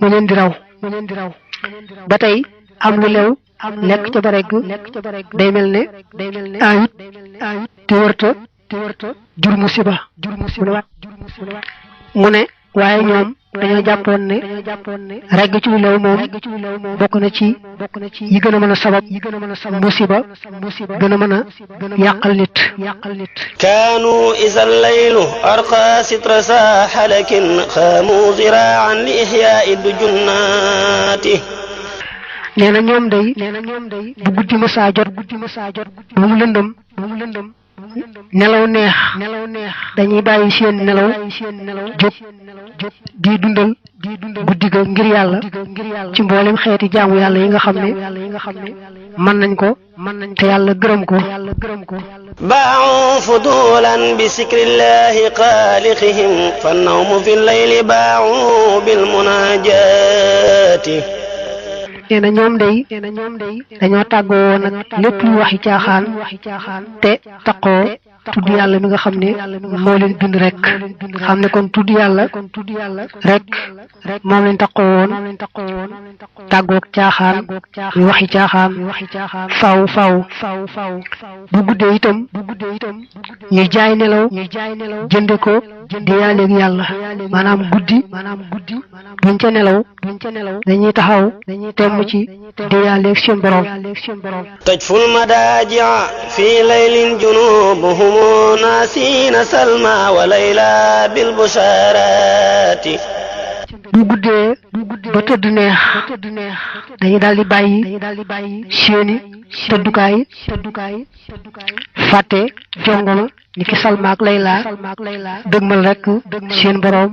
mu leen di raw ba tey am lu lew lekk ca ba regg day mel ne ayut te wërta jur musiba mu ne waaye ñoom dañoo jàppoon ne regg ci lu lew moom bokk na ci yi gën a mën a sabab musiba gën a mën a yàqal nit. kaanu iza laylu arqa sitra saaxa lakin xaamu ziraan li ihyaai dujunnaati. nee na ñoom day bu guddi ma saa jot ba mu lëndëm nelaw neex dañuy bàyyi seen nelaw jóg di dundal guddi ga ngir yàlla ci mboolem xeeti jaamu yàlla yi nga xam ne mën nañ ko te yàlla gërëm ko. باعوا فضولا بسكر الله خالقهم فالنوم في الليل باعوا بالمناجات. nee na ñoom day dañoo tàggoo woon nag lépp lu waxi caaxaan te taqoo tudd yàlla mi nga xam ne moo leen bind rek xam ne kon tudd yàlla rek moom lañ taqoo woon tàggoog caaxaan yu waxi caaxaan faw bu guddee itam ñuy jaay nelaw jënde ko di yaaleeg yàlla maanaam guddi buñ ca nelaw dañuy taxaw temm ci di yaaleeg seen borom. tajful madaaji'a fi laylin junubuhum naasiina salma wa layla bil bushaaraati. bu guddee ba tëdd neex dañuy daal di bàyyi seeni tëddukaay fàtte jongoma ni ki Salma ak Layla dëgmal rek seen borom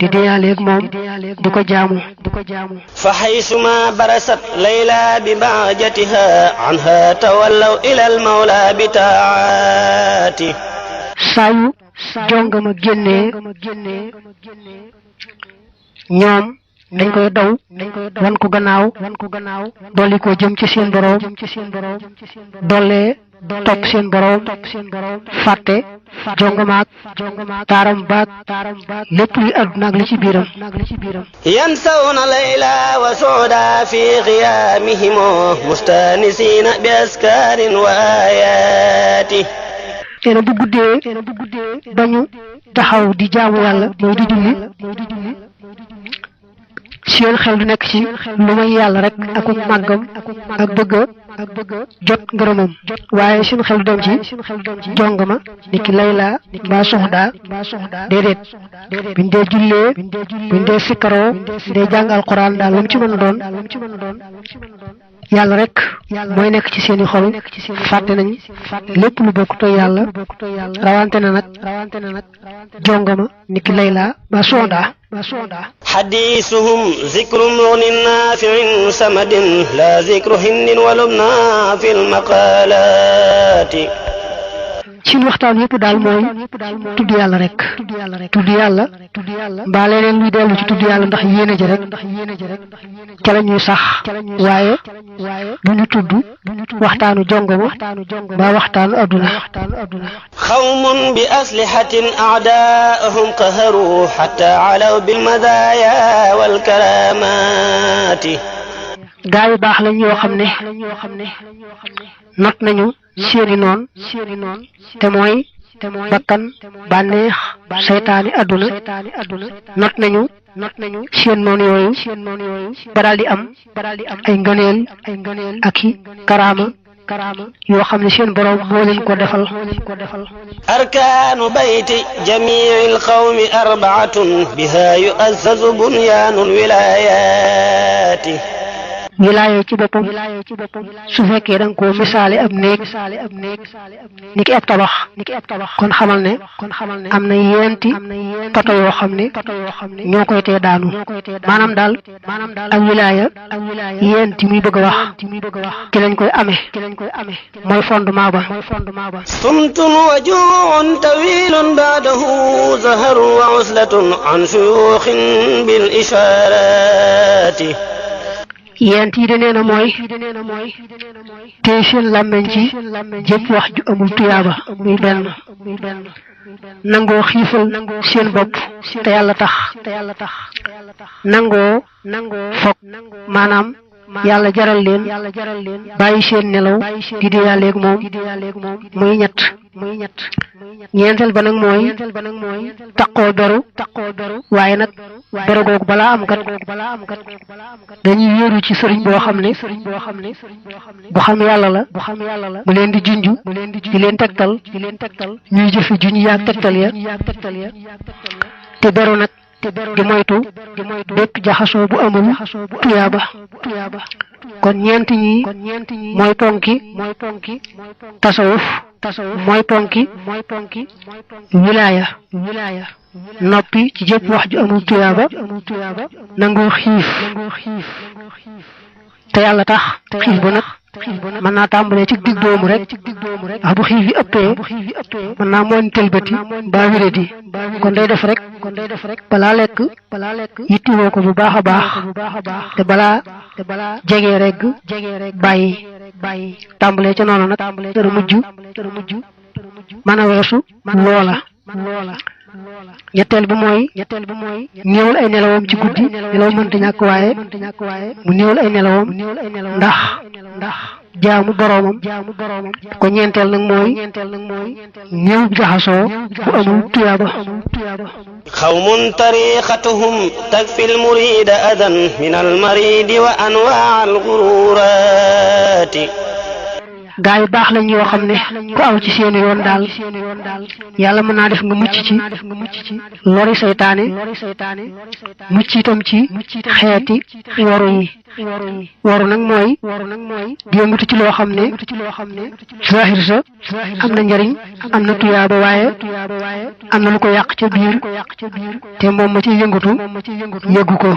di deyaaleeg moom di ko jaamu. fa haysuma barasat Layla bi bahjatiha anha tawallaw ila al mawla bi taati. saa yu jongama génnee ñoom dañ koy daw wan ko gannaaw dolli ko jëm ci seen boroom dollee topp seen boroom fàtte jongamaak taaram baak lépp luy àdduna ak li ci biiram yansawna layla wa suuda fi qiyaamihim mustaanisiina bi askaarin wa aayaati teena bu guddee bañu taxaw di jaamu yàlla mooy di julli seen xel du nekk ci lu may yàlla rek ak màggam ak bëgg jot ngërëmam waaye seen xel du dem ci jongama ni ki layla mbaa soxda déedéet buñ dee jullee buñ dee sikkaroo dee jàng alquran daal lu mu ci mën a doon yàlla rek mooy nekk ci seeni xol fàtte nañ lépp lu bokkutoo yàlla rawante na nag jongama ni ki layla mbaa soxda حديثهم ذكر مغن نافع سمد لا ذكر هند ولبنى في المقالات ci waxtaan yëpp daal mooy tudd yàlla rek tudd yàlla mbaa leneen luy dellu ci tudd yàlla ndax yéene ji rek ca la ñuy sax waaye du ñu tudd waxtaanu jongoma mbaa waxtaanu adduna قوم بأسلحة أعداءهم قهروا حتى علوا بالمزايا والكرامات gaa yu baax lañ yoo xam ne not nañu seeni noon te mooy bakkan bànneex seytaani adduna not nañu seen noon yooyu ba daal di am ay ngëneel ak i karaama yoo xam ne seen borom moo leen ko defal أركان بيت جميع القوم أربعة بها يؤسس بنيان الولايات wilaaye ci boppam su fekkee da nga koo misaale ab néeg ni ki ab tabax kon xamal ne am na yenti poto yoo xam ne ñoo koy tee daanu maanaam daal ak wilaaya yenti muy bëgg a wax ci lañ koy amee mooy fondement ba صمت وجوع طويل بعده زهر وعزلة عن شيوخ بالإشارات yent yi de nee na mooy tey seen làmmeñ ci jëpp wax ju amul tuyaaba muy benn nangoo xiifal seen bopp te yàlla tax nangoo fokk maanaam yàlla jaral leen bàyyi seen nelaw di diyaaleeg moom muy ñett ñeenteel ba nag mooy taqoo beru waaye nag beru googu balaa am kat dañuy wéeru ci sëriñ boo xam ne bu xam yàlla la bu leen di junj di leen tegtal ñuy jëfi junj yaag tegtal ya te beru nag di moytu bépp jaxasoo bu amul tuyaaba kon ñeent ñi mooy ponki tasawuf mooy ponki wilaaya noppi ci jëpp wax ju amul tuyaaba nangoo xiif te yàlla tax xiif ba nag mën naa tàmbalee ci dig doomu rek ndax bu xiif yi ëppee mën naa mooñ tëlbati baa wéradi kon day def rek balaa lekk yittiwoo ko bu baax a baax te balaa jegee rek bàyyi tàmbalee ca noonu nag dara mujj mën a weesu loola ñetteel bi mooy néewal ay nelawam ci guddi nelaw mënta ñàkk waaye mu néewal ay nelawam ndax jaamu boroomam ko ñeenteel nag mooy néew jaxasoo bu amul tuyaaba قوم طريقتهم تكفي المريد أذى من المريد وأنواع الغرورات gaa yu baax lañ yoo xam ne ku aw ci seen yoon daal yàlla mën naa def nga mucc ci lori saytaane mucc itam ci xeeti waru yi waru nag mooy di yëngatu ci loo xam ne zahir sa am na njariñ am na tuyaaba waaye am na lu ko yàq ca biir te moom ma ci yëngatu yëggu ko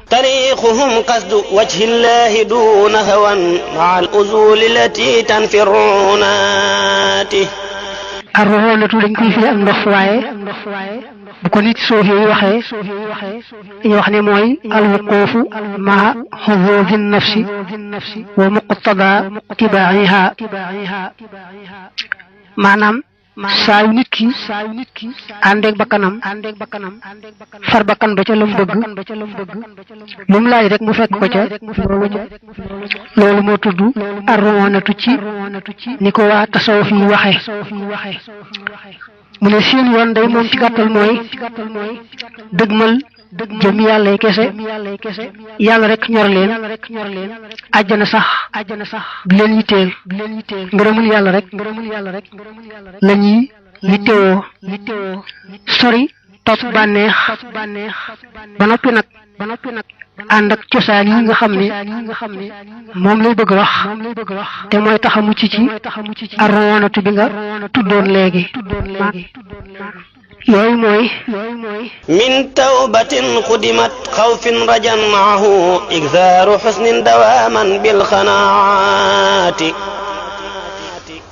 طريقهم قصد وجه الله دون هوى مع الأذول التي تنفي الرونات arroxoonatu dañ koy firi ak ndox waaye bu ko nit soofi yi waxee dañuy wax ne mooy alwuquufu maa xuduudi nafsi wa muqtada tibaiha maanaam saa yu nit ki àndeeg bakkanam far bakkan ba ca lam bëgg lu mu laaj rek mu fekk ko ca loolu moo tudd arroonatu ci ni ko waa tasawuf yi waxe mu ne seen yoon day moom ci gàttal mooy dëgmal jëm yàlla kese yàlla rek ñor leen àjjana sax di leen yitteel ngërëmul yàlla rek la ñuy yittewoo sori topp bànneex ba noppi nag ànd ak cosaan yi nga xam ne moom lay bëgg a wax te mooy tax a mucc ci arroonatu bi nga tuddoon léegi yooyu mooy min tawbatin xudimat xawfin rajan maahu igzaaru xusnin dawaaman bilxanaati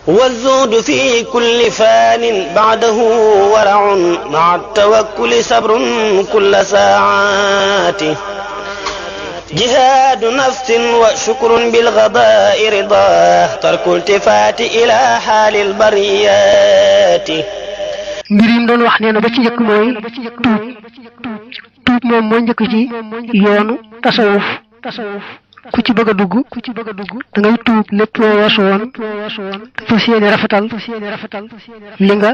والزهد في كل فان بعده ورع مع التوكل صبر كل ساعات جهاد نفس وشكر بالغضاء رضاه ترك التفات إلى حال البريات mbir yi mu doon wax nee na ba ci njëkk mooy tuub moom moo njëkk ci yoonu tasawuf ku ci bëgg a dugg da ngay tuub lépp loo weesu woon fas yéene rafetal li nga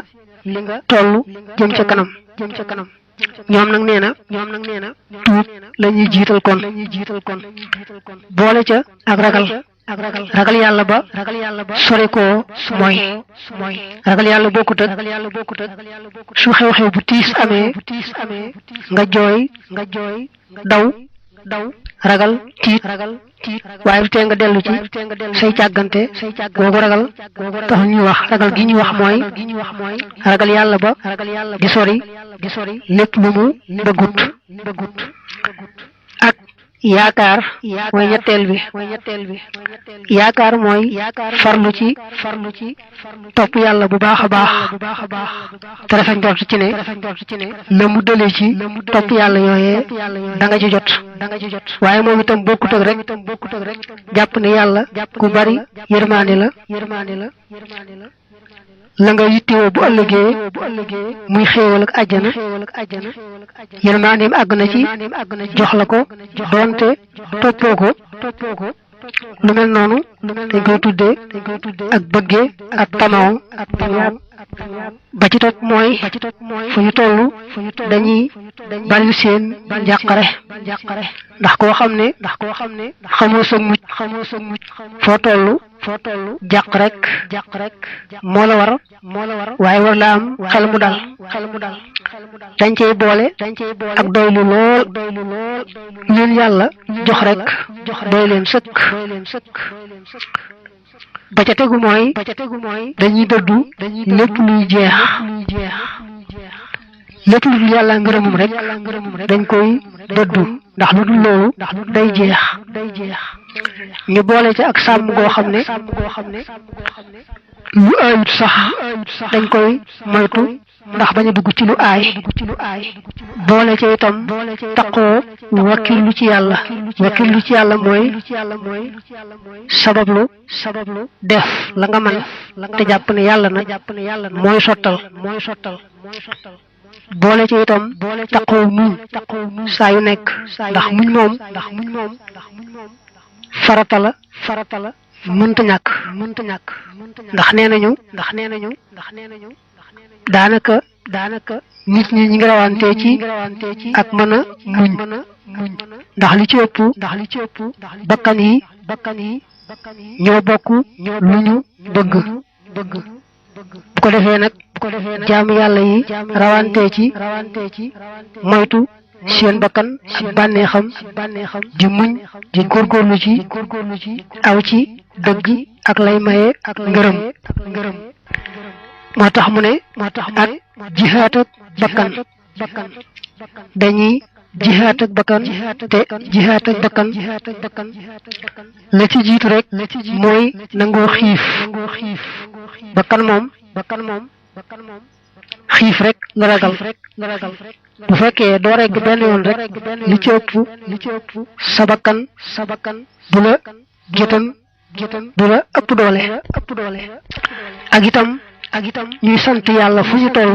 toll jëm ca kanam ñoom nag nee na tuub la ñuy jiital kon boole ca ak ragal yàlla ba sore koo mooy ragal yàlla bokkut ak su xew-xew bu tiis amee nga jooy daw ragal tiit waaye du tee nga dellu ci say càggante googu ragal tax ñuy wax ragal gi ñuy wax mooy ragal yàlla ba di sori lépp lu mu bëggut ak yaakaar mooy ñetteel bi yaakaar mooy farlu ci topp yàlla bu baax a baax te rafet njort ci ne la mu dëlee ci topp yàlla yooyee da nga ci jot waaye moom itam bokkut ak rek jàpp ne yàlla ku bari yërmaande la la nga yittewoo bu ëllëgee muy xéewal ak àjjana yërmaandeem àgg na ci jox la ko doonte toppoo ko lu mel noonu dañ koy tuddee ak bëggee ak tamaw ba ci topp mooy fu ñu toll dañuy bari seen njàqare ndax koo xam ne xamoo sa mucc foo toll jàq rek moo la war waaye war la am xel mu dal dañ cey boole ak doylu lool leen yàlla jox rek doy leen sëkk ba ca tegu mooy dañuy dëddu lépp luy jeex lépp lu dul yàlla ngërëmum rek dañ koy dëddu ndax lu dul loolu day jeex ñu boole ca ak sàmm goo xam ne lu aayut sax dañ koy moytu ndax bañ a dugg ci lu aay boole ca itam taqoo wakkirlu ci yàlla mooy sabablu def la nga mën te jàpp ne yàlla nag mooy sottal boole ci itam taqoo muñ saa yu nekk ndax muñ moom farata la mënta ñàkk ndax nee nañu daanaka nit ñi ngi rawante ci ak mën a muñ ndax li ci ëpp bakkan yi ñoo bokk lu ñu bëgg bu ko defee nag jaamu yàlla yi rawante ci moytu seen bakkan ak bànneexam di muñ di góorgóorlu ci aw ci dëgg ak lay maye ngërëm moo tax mu ne ak jihaat ak bakkan dañuy jihaat ak bakkan te jihaat ak bakkan la ci jiitu rek mooy nangoo xiif bakkan moom xiif rek la ragal bu fekkee doo regg benn yoon rek li ci ëpp sabakan du la gétan du la ëpp doole ak itam ñuy sant yàlla fu ñu toll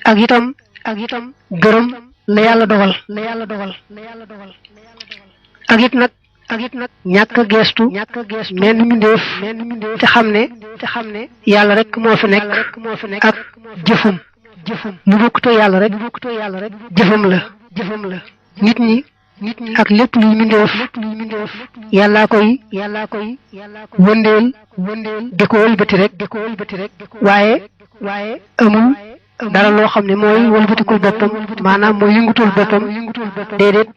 ak itam gërëm la yàlla dogal ak it nag ñàkk a geestu menn mbindeef te xam ne yàlla rek moo fi nekk ak jëfum lu bokkutoo yàlla rek jëfam la nit ñi ak lépp luy mbindeef yàllaa koy wëndeel di ko wëlbati rek waaye amul dara loo xam ne mooy wëlbatikul boppam maanaam mooy yëngutul boppam déedéet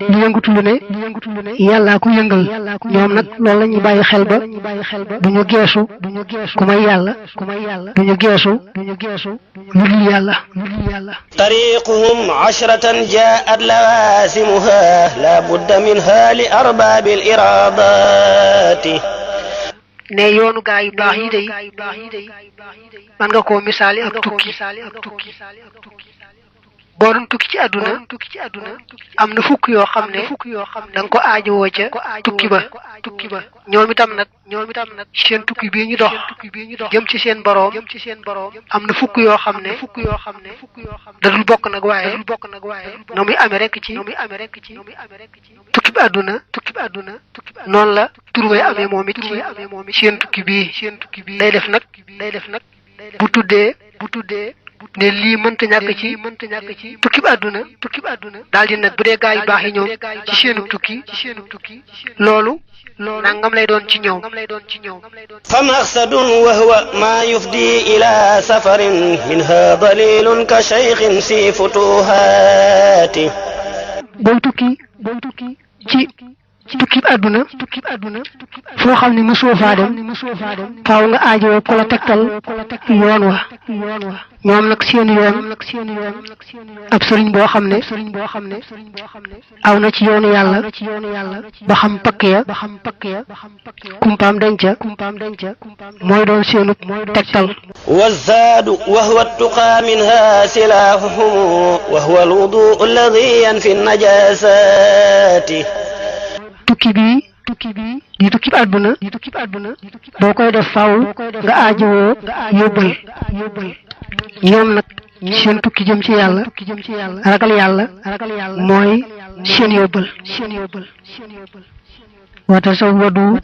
lu yëngutu lu ne yàllaa ko yëngal ñoom nag loolu la ñuy bàyyi xel ba du ñu geesu ku may yàlla du ñu geesu lu dul yàlla tariquhum ashratan jaat lawasimuha la budda minha li arbabil iradati ne yoonu gaa yu baax yi day man nga koo misaali ak tukki boo doon tukki ci àdduna am na fukk yoo xam ne da nga ko aajowoo ca tukki ba ñoom itam nag seen tukki bii ñu dox jëm ci seen boroom am na fukk yoo xam ne da dul bokk nag waaye no muy amee rek ci tukki bi àdduna noonu la turway amee moom it ci seen tukki bii day def nag bu tuddee ne lii mënta ñàkk ci tukki bi àdduna daal di nag bu dee gaa yu baax yi ñoom ci seenu tukki loolu nangam lay doon ci ñoom fa maqsadun wa huwa ma yufdi ila safarin minha dalilun ka shaykhin si futuhati booy tukki ci tukki bi àdduna foo xam ne mësoo faa dem faaw nga aajowoo ko la tegtal yoon wa ñoom nag seen yoon ab sëriñ boo xam ne aw na ci yoonu yàlla ba xam pakk ya kumpaam denca mooy doon seenub tegtal والزاد وهو التقى منها سلاحهم وهو الوضوء الذي ينفي النجاسات tukki bi di tukki bi àdduna boo koy def faaw nga aajowoo yóbbal ñoom nag seen tukki jëm ci yàlla ragal yàlla mooy seen yóbbal wa tasawwadu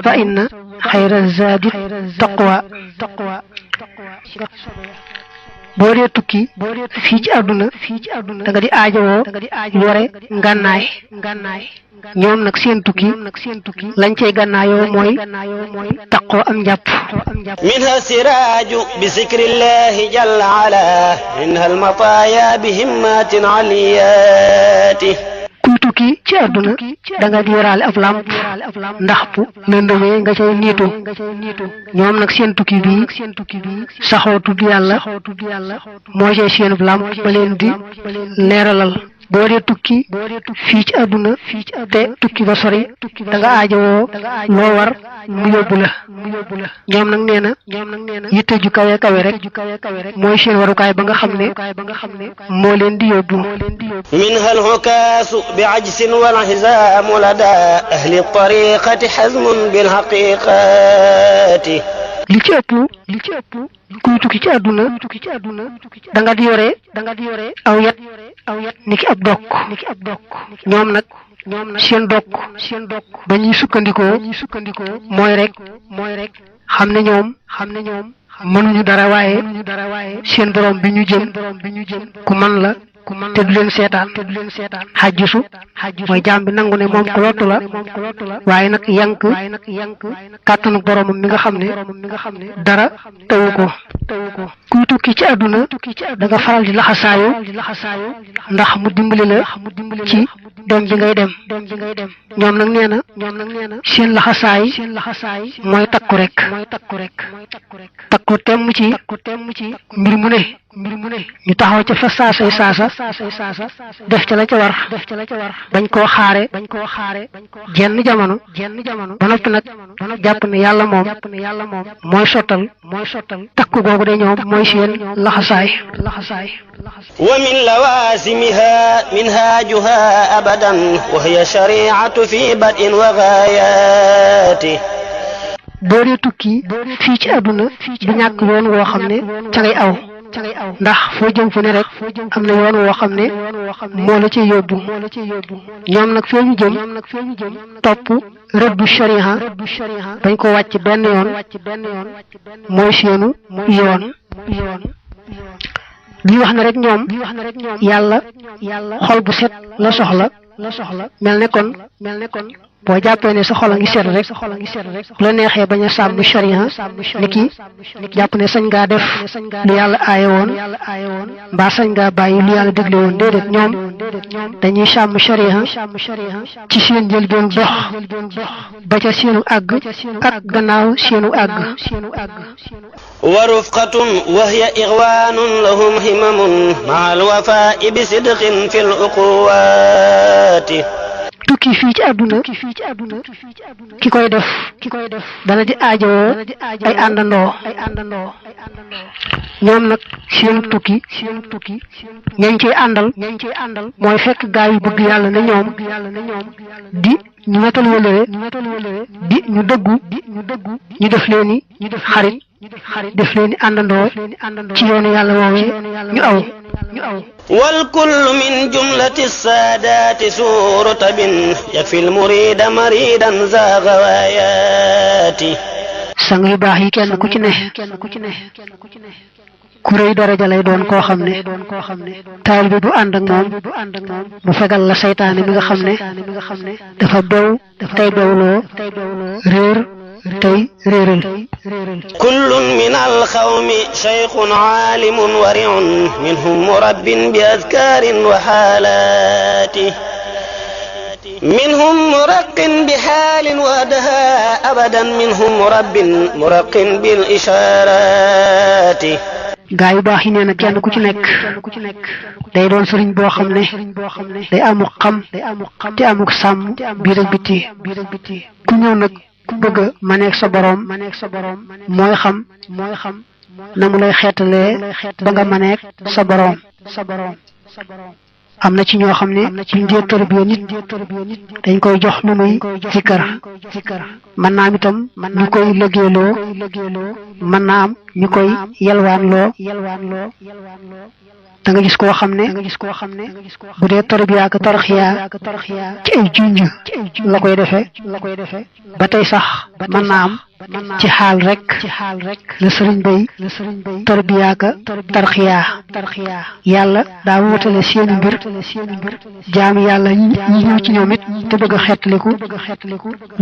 fa inna xayra zaadi taqwa boo dee tukki fii ci àdduna da nga di aajowoo yore ngànnaay ñoom nag seen tukki lañ cay gànnaayoo mooy taqoo am njàpp minha siraaju bi zikrillahi jalla ala minha almataaya bi himmatin aliyaati kuy tukki ci àdduna da nga di yoraale ab làmp ndax bu lëndëmee nga cay niitu ñoom nag seen tukki bii saxoo tudd yàlla moo cay seenub làmp ba leen di leeralal boo dee tukki fii ci àdduna te tukki ba sori da nga aajowoo loo war mu yóbbu la ñoom nag nee na yitte ju kawe rek mooy seen warukaay ba nga xam ne moo leen di yóbbu minha alxukaasu bi ajsin wal xisaamu lada ahli tariqati xazmun bil xaqiqati li ci ëpp kuy tukki ci àdduna da nga di yore aw yat niki ab dokk ñoom nag seen dokk ba ñuy sukkandikoo mooy rek xam ne ñoom mënuñu dara waaye seen borom bi ñu jëm ku man la te du leen seetaan xajjusu mooy jaam bi nangu ne moom ko lottu la waaye nag yank kàttanu boromam mi nga xam ne dara tawu ko kuy tukki ci àdduna da nga faral di laxasaayu ndax mu dimbali la ci dem bi ngay dem ñoom nag nee na seen laxasaay mooy takku rek takku temm ci mbir mu ne mu ne ñu taxaw ca fa saasay saasa def ca la ca war bañ koo xaare jenn jamono ba noppi nag jàpp ne yàlla moom mooy sottal takku googu de ñoom mooy seen laxasaay wa min lawasimiha minhajuha abadan wa hiya shari'atu fi bad'in wa ghayati boo dee tukki fii ci àdduna du ñàkk yoon woo xam ne ca ngay aw ndax foo jëm fu ne rek am na yoon woo xam ne moo la ci yóbbu ñoom nag fee ñu jëm topp rëddu shariha dañ ko wàcc benn yoon mooy seenu yoon li wax na rek ñoom yàlla xol bu set la soxla mel ne kon boo jàppee ne sa xol a ngi set rek bu la neexee bañ a sàmm sharia ni ki jàpp ne sañ ngaa def lu yàlla aaye woon mbaa sañ ngaa bàyyi lu yàlla dégle woon déedéet ñoom dañuy sàmm sharia ci seen njëlbeen dox ba ca seenu àgg ak gannaaw seenu àgg wa rufqatun wa hiya ighwanun lahum himamun ma'a al-wafa'i bi sidqin fil uquwati tukki fii ci àdduna ki koy def dana di aajowoo ay àndandoo ñoom nag seen tukki ñañ ciy àndal mooy fekk gaa yu bëgg yàlla ne ñoom di ñu matal wëlëre di ñu dëggu ñu def leeni xarit def leeni àndandoo ci yoonu yàlla woowee ñu aw والكل من جملة السادات سور رتب يكفي المريد مريدا ذا غوايات sang yu baax yi kenn ku ci ne ku rëy daraja lay doon koo xam ne taal bi du ànd ak moom mu fegal la saytaane mi nga xam ne dafa bew tey bewloo réer tey réeral كل من القوم شيخ عالم ورع منهم مرب بأذكار وحالات منهم مرق بحال وادها أبدا منهم مرق بالإشارات gaa yu baax yi nee na kenn ku ci nekk day doon sëriñ boo xam ne day amuk xam te amuk sàmm biir ak biti ku ñëw nag ku bëgg a maneeg sa boroom mooy xam na mu lay xeetalee ba nga maneeg sa boroom am na ci ñoo xam ne buñ dee tarbiya nit dañ koy jox lu muy zikkar mën naa am itam ñu koy liggéeyloo mën naa am ñu koy yelwaanloo da nga gis koo xam ne bu dee tarbiya ak tarxiya ci ay junj la koy defee ba tey sax mën naa am ci xaal rek la sëriñ bay tarbiya ak tarxiya yàlla daa wutale seeni mbir jaam yàlla ñi ñëw ci ñoom it te bëgg a xeetliku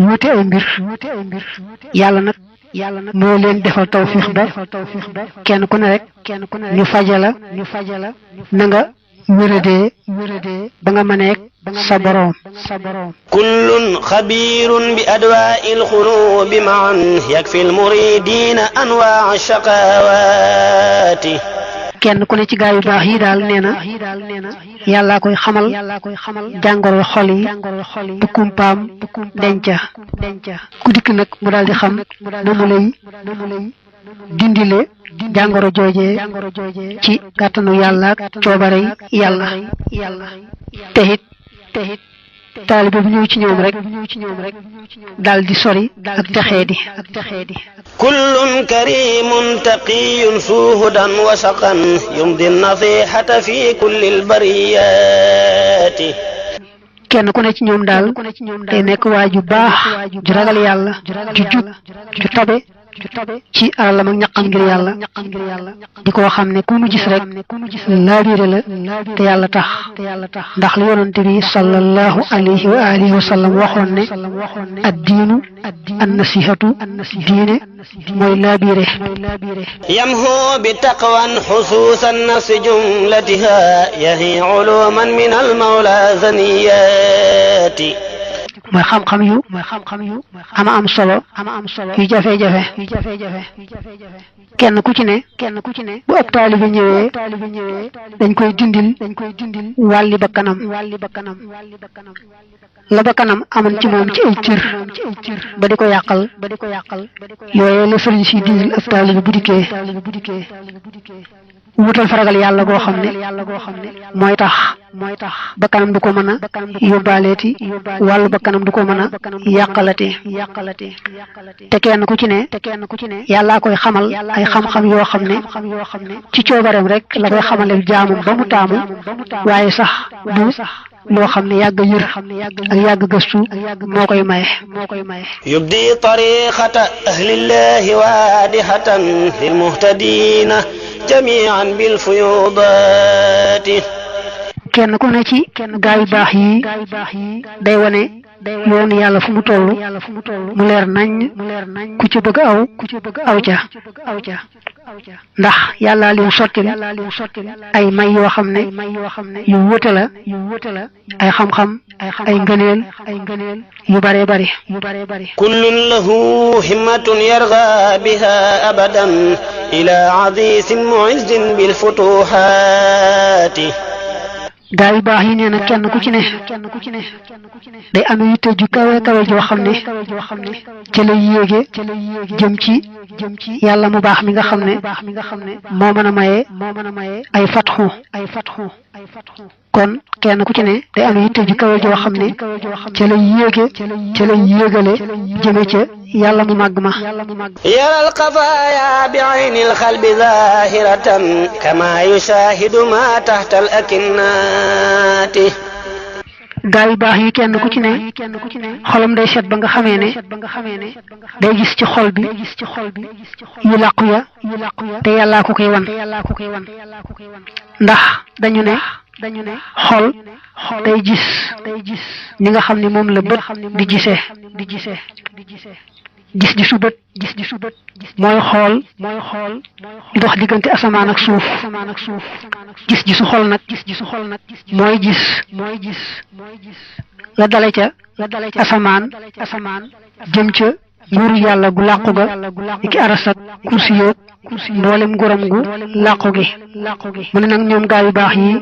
wuute ay mbir yàlla nag moo leen defal tawfiix ba kenn ku ne rek ñu fajala na nga wéradee ba nga mëneeg sa boroom كل خبير بأدواء القلوب معا يكفي المريدين أنواع الشقاوات kenn ku ne ci gaa yu baax yi daal nee na yàllaa koy xamal jàngoro xol yi bu kumpaam denca ku dikk nag mu daal di xam na mu lay dindile jàngoro joojee ci kàttanu yàlla ak coobarey yàlla te it taalibe bu ñëw ci ñoom rek daal di sori ak texeedi كل كريم تقي ذو هدى وسقا يمضي النصيحة في كل البريات kenn ku ne ci ñoom daal day nekk waa ju baax ju ragal yàlla ju jub ju tabe ci alalam ak ñaqam ngir yàlla di ko xam ne ku mu gis rek laabiire la te yàlla tax ndax li yonante bi sallallahu alayhi wa alihi wa sallam waxoon ne ad diinu an nasihatu diine mooy laabiire يمهو بتقوى حصوص النفس جملتها يهي علوما من المولى ثنيات mooy xam-xam yu am solo yu jafe-jafe kenn ku ci ne bu ab taalibe ñëwee dañ koy dindil wàlli bakkanam la bakkanam amoon ci moom ci ay cër ba di ko yàqal yooyu la sëriñ si dindil ab taalibe bu dikkee wutal faragal yàlla goo xam ne mooy tax bakkanam du ko mën a yóbbaaleeti wàllu bakkanam du ko mën a yàqalati te kenn ku ci ne yàllaa koy xamal ay xam-xam yoo xam ne ci coobareem rek la koy xamale jaamum ba mu taamu waaye sax du loo xam ne yàgg yër ak yàgg gëstu moo koy maye yubdi tariqata ahlillahi waadihatan lilmuhtadina jamian bil fuyudaati kenn ku ne ci gaa yu baax yi day wane yoonu yàlla fu mu toll mu leer nañ ku ci bëgg aw ca ndax yàllaa leen sottil ay may yoo xam ne yu wuute la ay xam-xam ay ngëneel yu bare bari kullun lahu himmatun yarga biha abadan ila azisin mu'izzin bil futuhaati gaa yu baax yi nee na kenn ku ci ne day am yitte ju kawe joo xam ne ca lay yéege jëm ci yàlla mu baax mi nga xam ne moo mën a maye ay fatxu kon kenn ku ci ne day am yitte ju kawe joo xam ne ca lay yéegale jëme ca yàlla mu màgg ma yaral xafaaya bi aynil xalbi zahiratan kama yushahidu ma taxta al akinnaati gaa yu baax yi kenn ku ci ne xolam day set ba nga xamee ne day gis ci xol bi yu làqu ya te yàllaa ko koy wan ndax dañu ne xol day gis ni nga xam ne moom la bët di gisee gis-gisu bët mooy xool dox diggante asamaan ak suuf gis-gisu xol nag mooy gis la dale ca asamaan jëm ca nguuru yàlla gu làqu ga ki aras ak kursi yoog mboolem nguuram gu làqu gi mu ne nag ñoom gaa yu baax yi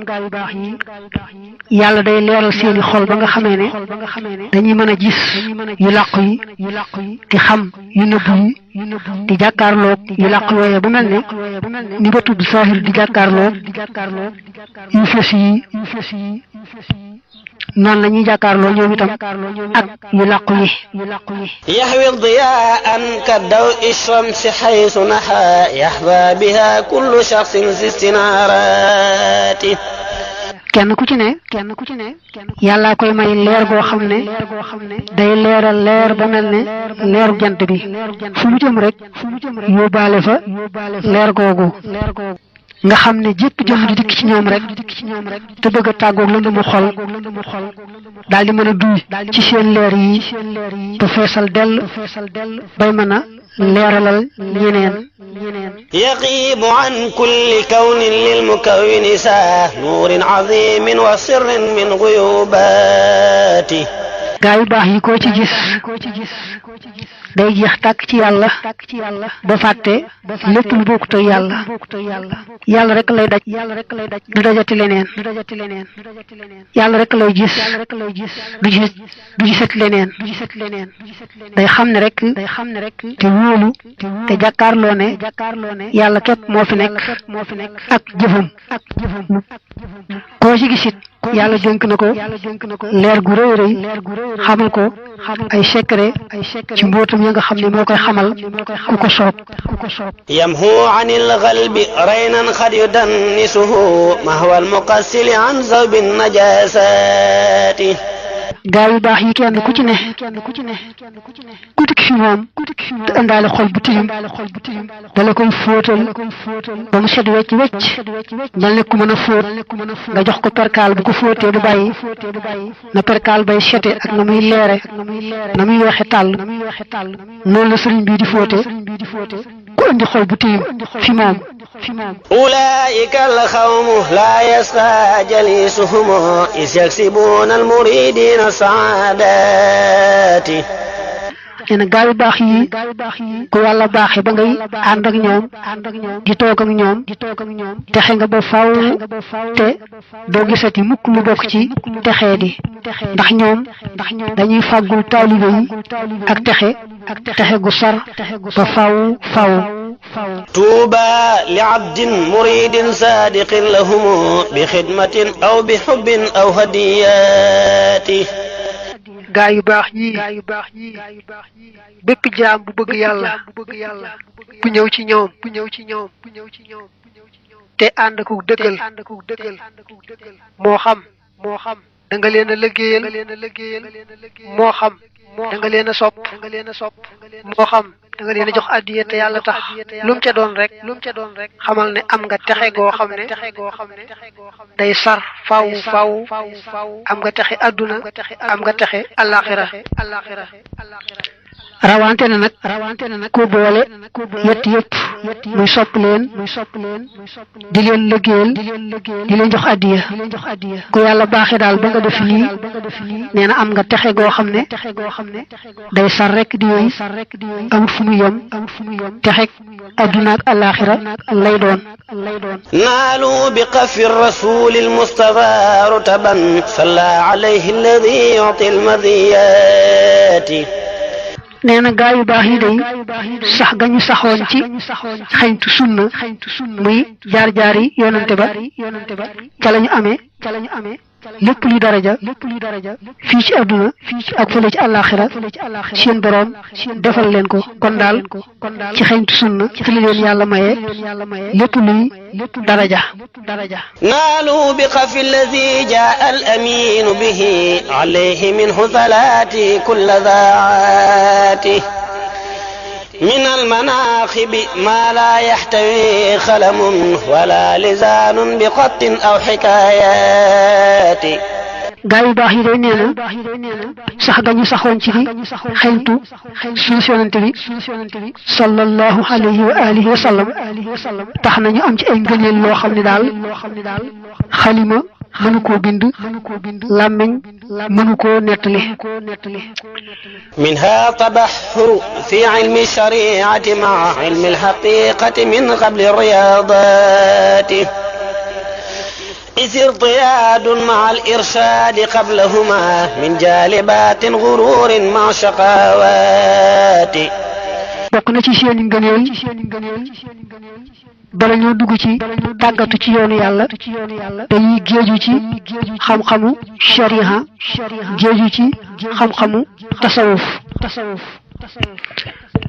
yàlla day leeral seeni xol ba nga xamee ne dañuy mën a gis yu làqu yi di xam yu nëbbu yi di jàkkaarloog yu làqu yooye ba mel ne ni ba tudd saahir di jàkkaarloog yu fës yi noonu la ñuy jàkkaarloo ñoom itam ak yu làqu yi yaxwi diyaan ka daw ishamsi xaysu naxa yaxba biha kullu shaxsin si istinaaraati kenn ku ci ne yàllaa koy may leer goo xam ne day leeral leer ba mel ne leeru jant bi fu mu jëm rek yóbbaale fa leer googu nga xam ne jépp jëm di dikk ci ñoom rek te bëgg a tàggoog lëndëmu xol daal di mën a duy ci seen leer yi ba feesal dell bay mën a leeralal ñeneen yaqiibu an kulli kawnin lil mukawwini saa nuurin azimin wa sirrin min guyubaati gaa yu baax yi koo ci gis day jeex tàkk ci yàlla ba fàtte lépp lu bokkut ak yàlla rek lay daj du dajati leneen yàlla rek lay gis du gisat leneen day xam ne rek te wóolu te jàkkaarloo ne yàlla képp moo fi nekk ak jëfam koo ci gisit yàlla dénk na ko leer gu rëy rëy xamal ko ay secret ci mbootam ya nga xam ne moo koy xamal ku ko soob yamhu anil qalbi raynan xad yudannisuhu mahwa al muqassili an zawbin najasati gaa yu baax yi kenn ku ci ne ku tikki fi moom te indaale xol bu tilim dala koy fóotal ba mu set wecc mel ne ku mën a fóot nga jox ko perkaal bu ko fóotee du bàyyi na perkaal bay sete ak na muy leere na muy weexe tàll noonu la sëriñ bii di fóote ku indi xol bu tiim fi moom أولئك القوم لا يسقى جليسهم إذ يكسبون المريدين السعادات nee na gaa yu baax yi ku yàlla baaxee ba ngay ànd ak ñoom di toog ak ñoom texe nga ba faw te doo gisati mukk lu bokk ci texee di ndax ñoom dañuy fàggul taalibe yi ak texe gu sar ba faw طوبى لعبد مريد صادق لهم بخدمة أو بحب أو هديات gaa yu baax ñii bépp jaam bu bëgg yàlla bu ñëw ci ñoom te ànd ak dëggal moo xam da nga leen a liggéeyal moo xam da nga leen a sopp moo xam da nga leen a jox addiya te yàlla tax lu mu ca doon rek xamal ne am nga texe goo xam ne day sar faw am nga texe adduna am nga texe alaxira rawante na nag ku boole yett yëpp muy sopp leen di leen liggéeyal di leen jox addiya ku yàlla baaxee daal ba nga def lii nee na am nga texe goo xam ne day sar rek di yooyu amut fu mu yem texe adduna ak alaxira lay doon نالوا بقف الرسول المصطفى رتبا صلى عليه الذي يعطي المذيات nee na gaa yu baax yi day sax gañu saxoon ci xañtu sunna muy jaar-jaari yonante ba ca lañu amee lépp luy daraja fii ci àdduna ak fële ci àllaaxira seen boroom defal leen ko kon daal ci xañtu sunna ci la leen yàlla maye lépp luy daraja نالوا بقف الذي جاء الأمين به عليه منه ثلاث كل ذات من المناخب ما لا يحتوي خلم ولا لسان بخط أو حكايات gaa yu baax yi day nee na sax gañu saxoon ci di xeñtu suuf yonante bi sallallahu alayhi wa alihi wa sallam tax nañu am ci ay ngëneel loo xam ne daal xalima mënu koo bind làmmiñ mënu koo nettali منها تبحر في علم الشريعة مع علم الحقيقة من قبل الرياضات إذ ارتياد مع الإرشاد قبلهما من جالبات غرور مع شقاوات bokk na ci seeni ngëneel bala ñoo dugg ci tàggatu ci yoonu yàlla dañuy géeju ci xam-xamu shariha géeju ci xam-xamu tasawuf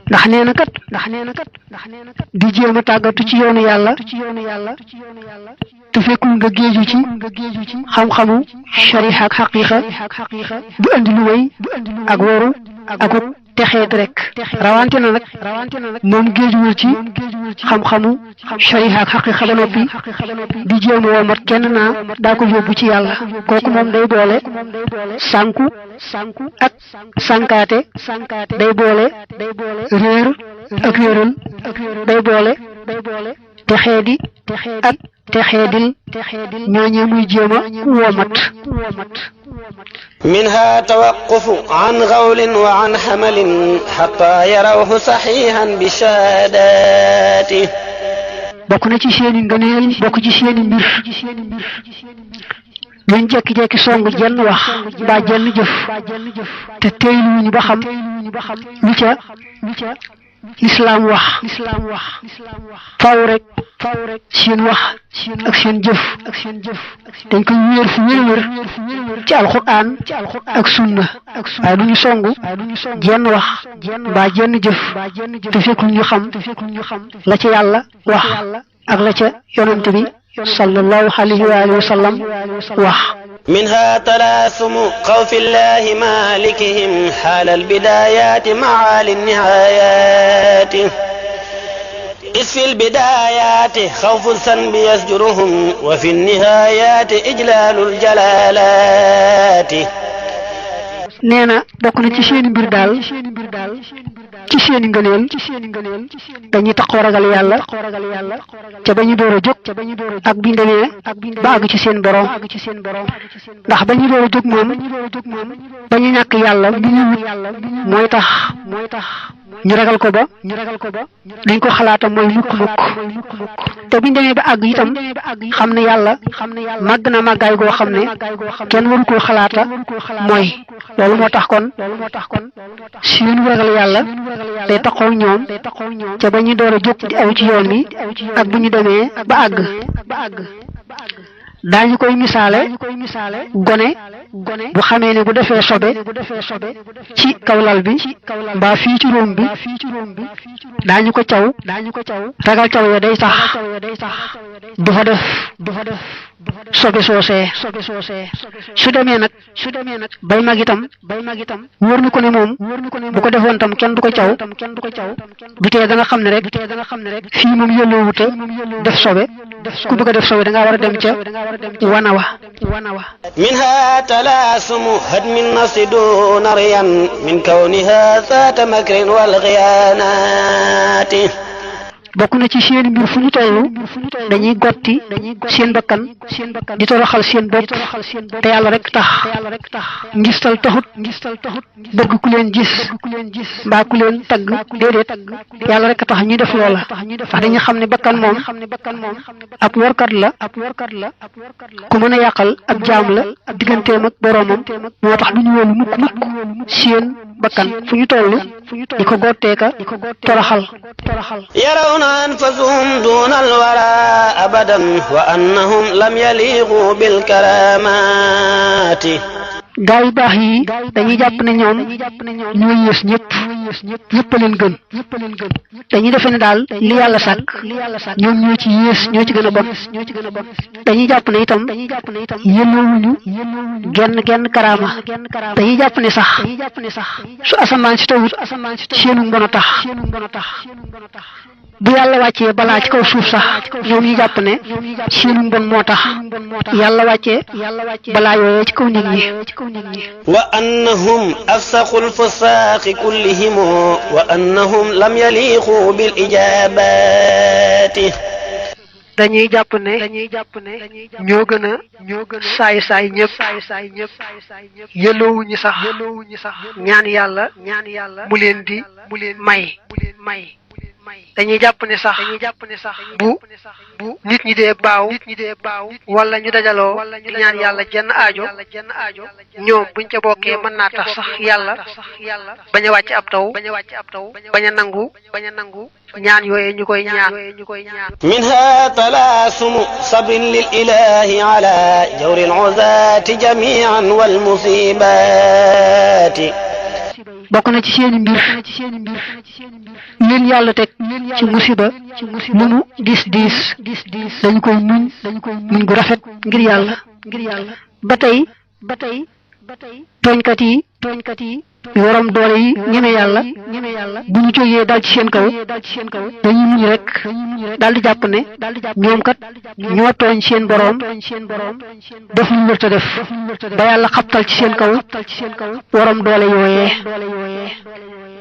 ndax nee na kat di jéem a tàggatu ci yoonu yàlla te fekkul nga géeju ci xam-xamu shariha ak xaqiqa bu andi lu wéy ak waru ak texeet rek rawante na nag moom géejuwul ci xam-xamu shariha ak xaqiqa ba noppi di jéem a womat kenn naa daa ko yóbbu ci yàlla kooku moom day boole sànku ak sànkaate day boole réer ak réeral day boole texeedi ak texeedil ñooñee muy jéem a womat منها توقف عن غول وعن حمل حتى يروه صحيحا بالشهادات bokk na ci seeni ngëneel bokk ci seeni mbir duñ jekki-jekki song jenn wax mbaa jenn jëf te teyluwuñu ba xam lu ca lislaam wax faw rek seen wax ak seen jëf dañ koy wéer fu wér ci alquran ak sunna waaye du ñu songu jenn wax mbaa jenn jëf te fekkul ñu xam la ca yàlla wax ak la ca yonante bi sallallahu alayhi wa alihi wa sallam wax منها تلاثم خوف الله مالكهم حال البدايات مع النهايات إذ في البدايات خوف الذنب يزجرهم وفي النهايات إجلال الجلالات nee na bokk na ci seeni mbir daal ci seeni ngëneel dañuy taxoo ragal yàlla ca ba ñu door a jóg ak biñ demee ba àgg ci seen borom ndax ba ñu door a jóg moom ba ñu ñàkk yàlla bi ñu wut mooy tax ñu ragal ko ba dañ ko xalaata mooy mukk te biñ demee ba àgg itam xam ne yàlla màgg na màggaay goo xam ne kenn waru koo xalaata mooy loolu moo tax kon seenu ragal yàlla day taxaw ñoom ca ba ñu door a jóg di aw ci yoon wi ak bu ñu demee ba àgg daañu koy misaale gone bu xamee ne bu defee sobe ci kaw lal bi mbaa fii ci róom bi daañu ko caw ragal caw ya day tax du fa def sobe soosee su demee nag bay mag itam wóor na ko ne moom bu ko defoon tam kenn du ko caw du tee da nga xam ne rek fii moom yëlloowute def sobe ku bëgg a def sobe da ngaa war a dem ca wana wa منها تلاسم هدم النفس دون ريا من كونها ذات مكر والغيانات bokk na ci seen mbir fu ñu toll dañuy gotti seen bakkan di toroxal seen bopp te yàlla rek tax ngistal taxut bëgg ku leen gis mbaa ku leen tagg déedéet yàlla rek tax ñuy def loola ndax dañuy xam ne bakkan moom ab workat la ku mën a yàqal ab jaam la digganteem ak boroomam moo tax du ñu wóolu mukk seen bakkan fu ñu toll di ko gotteeka toroxal يرون أنفسهم دون الورى أبدا وأنهم لم يليقوا بالكرامات gaa yu baax yi dañuy jàpp ne ñoom ñoo yées ñëpp leen gën dañuy defe ne daal li yàlla sàkk ñoom ñoo ci yées ñoo ci gën a bon dañuy jàpp ne itam yelloowuñu genn karaama dañuy jàpp ne sax su asamaan si tawut seenu mbon a tax bu yàlla wàccee balaa ci kaw suuf sax ñoom ñu jàpp ne seenu mbon moo tax yàlla wàccee balaa yooyee ci kaw nit ñi وأنهم أفسق الفساق كلهم وأنهم لم يليقوا بالإجابات dañuy jàpp ne ñoo gën a saay ñëpp yelloowuñu sax ñaan yàlla mu leen di may dañuy jàpp ne sax bu nit ñi dee baaw wala ñu dajaloo di ñaan yàlla jenn aajo ñoom buñ ca bokkee mën naa tax sax yàlla bañ a wàcc ab taw bañ a nangu ñaan yooyee ñu koy ñaan منها تلاسم صبر للإله على جور العزاة جميعا والمصيبات bokk na ci seeni mbir leen yàlla teg ci musiba lu mu diis dañu koy muñ gu rafet ngir yàlla ba tey tooñkat yi waram doole yi ñeme yàlla bu ñu jógee dal ci seen kaw dañuy muñ rek daal di jàpp ne ñoom kat ñoo tooñ seen boroom def lu wërta def ba yàlla xabtal ci seen kaw waram doole yooyee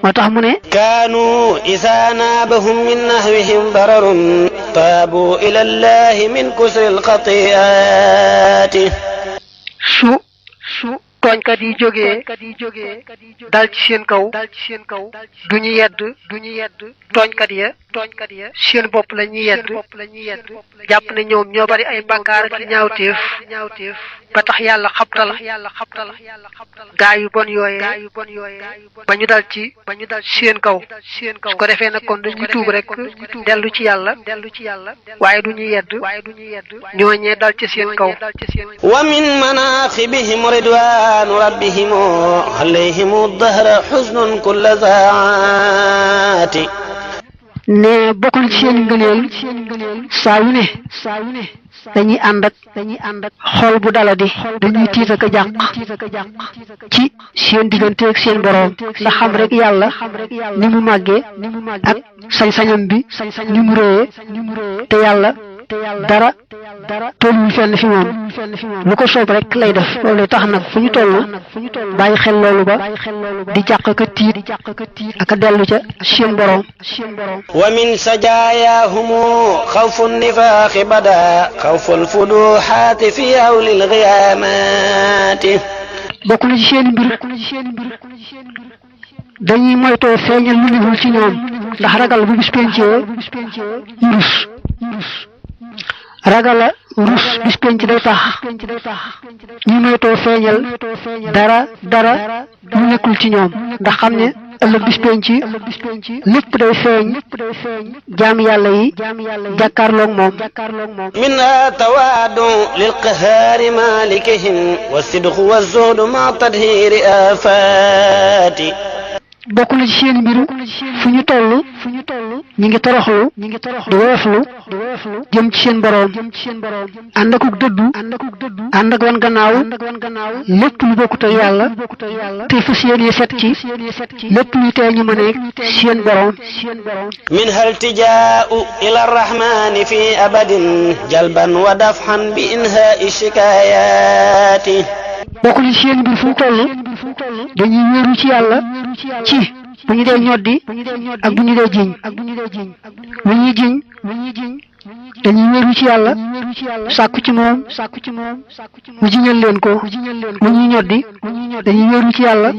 moo tax mu ne كانوا إذا نابهم من نهوهم ضرر تابوا إلى الله من كسر الخطيئات su tooñkat yi jógee dal ci seen kaw duñu yedd tooñkat ya seen bopp la ñuy yedd jàpp ne ñoom ñoo bari ay bàkkaar ak ñaawteef ba tax yàlla xabtal gaa yu bon yooyee ba ñu dal ci seen kaw su ko defee nag kon dañuy tuub rek dellu ci yàlla waaye duñu yedd ñooñee dal ci seen kaw ومن مناقبهم رضوان ربهم عليهم الدهر حزن كل ساعات ne bokk na ci seen ngëneel saa yu ne dañuy ànd ak xol bu daladi dañuy tiit ak a jàq ci seen diggante ak seen boroom ndax xam rek yàlla ni mu màggee ak sañ-sañam bi ni mu réyee te dara tolluwul fenn fi moom lu ko soob rek lay def loolu tax nag fu ñu toll bàyyi xel loolu ba di jàq ka tiit ak a dellu ca seen borom. wa min sajaayahum xawfu nifaaxi bada xawfu alfuduxaati fi awli lxiyaamaati. bokk na ci seen mbir dañuy moytoo feeñal lu newul ci ñoom ndax ragal bu bis pencee rus ragala rus bis penc day tax ñu moytoo feeñal dara lu nekkul ci ñoom ndax xam ne ëllëg bis penc lépp day feeñ jaam yàlla yi jàkkaarloog moom. minha tawaadu lilqahaari malikihim wa sidqu wa zuhdu ma tadhiri afaati. bokk na ci seen mbiru fu ñu toll ñi ngi toroxlu di wooflu jëm ci seen boroom ànd akuk dëddu ànd ak wan gannaaw lépp lu bokkut ak yàlla te fas yéene set ci lépp luy tee ñu mëneeg seen boroom. minha iltijaau ila arrahmani fi abadin jalban wa dafhan bi inhaai shikayaati. bokk na ci seen mbir fu mu toll dañuy wéeru ci yàlla ci bu ñu dee ñoddi ak bu ñu dee jiñ bu ñuy jiñ dañuy wéeru ci yàlla sàkku ci moom mu jiñal leen ko bu ñuy ñoddi dañuy wéeru ci yàlla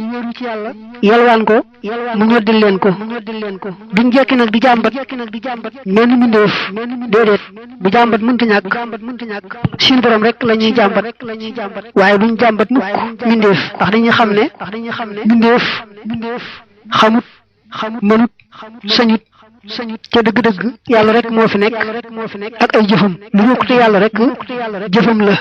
yalwaan ko mu ñoddil leen ko duñ jekki nag di jàmbat menn mbindéef déedéet bu jàmbat mënta ñàkk seen borom rek la ñuy jàmbat waaye duñ jàmbat mukk mbindéef ndax dañuy xam ne mbindéef xamut mënut sañut ca dëgg-dëgg yàlla rek moo fi nekk ak ay jëfam lu bokkute yàlla rek jëfam la.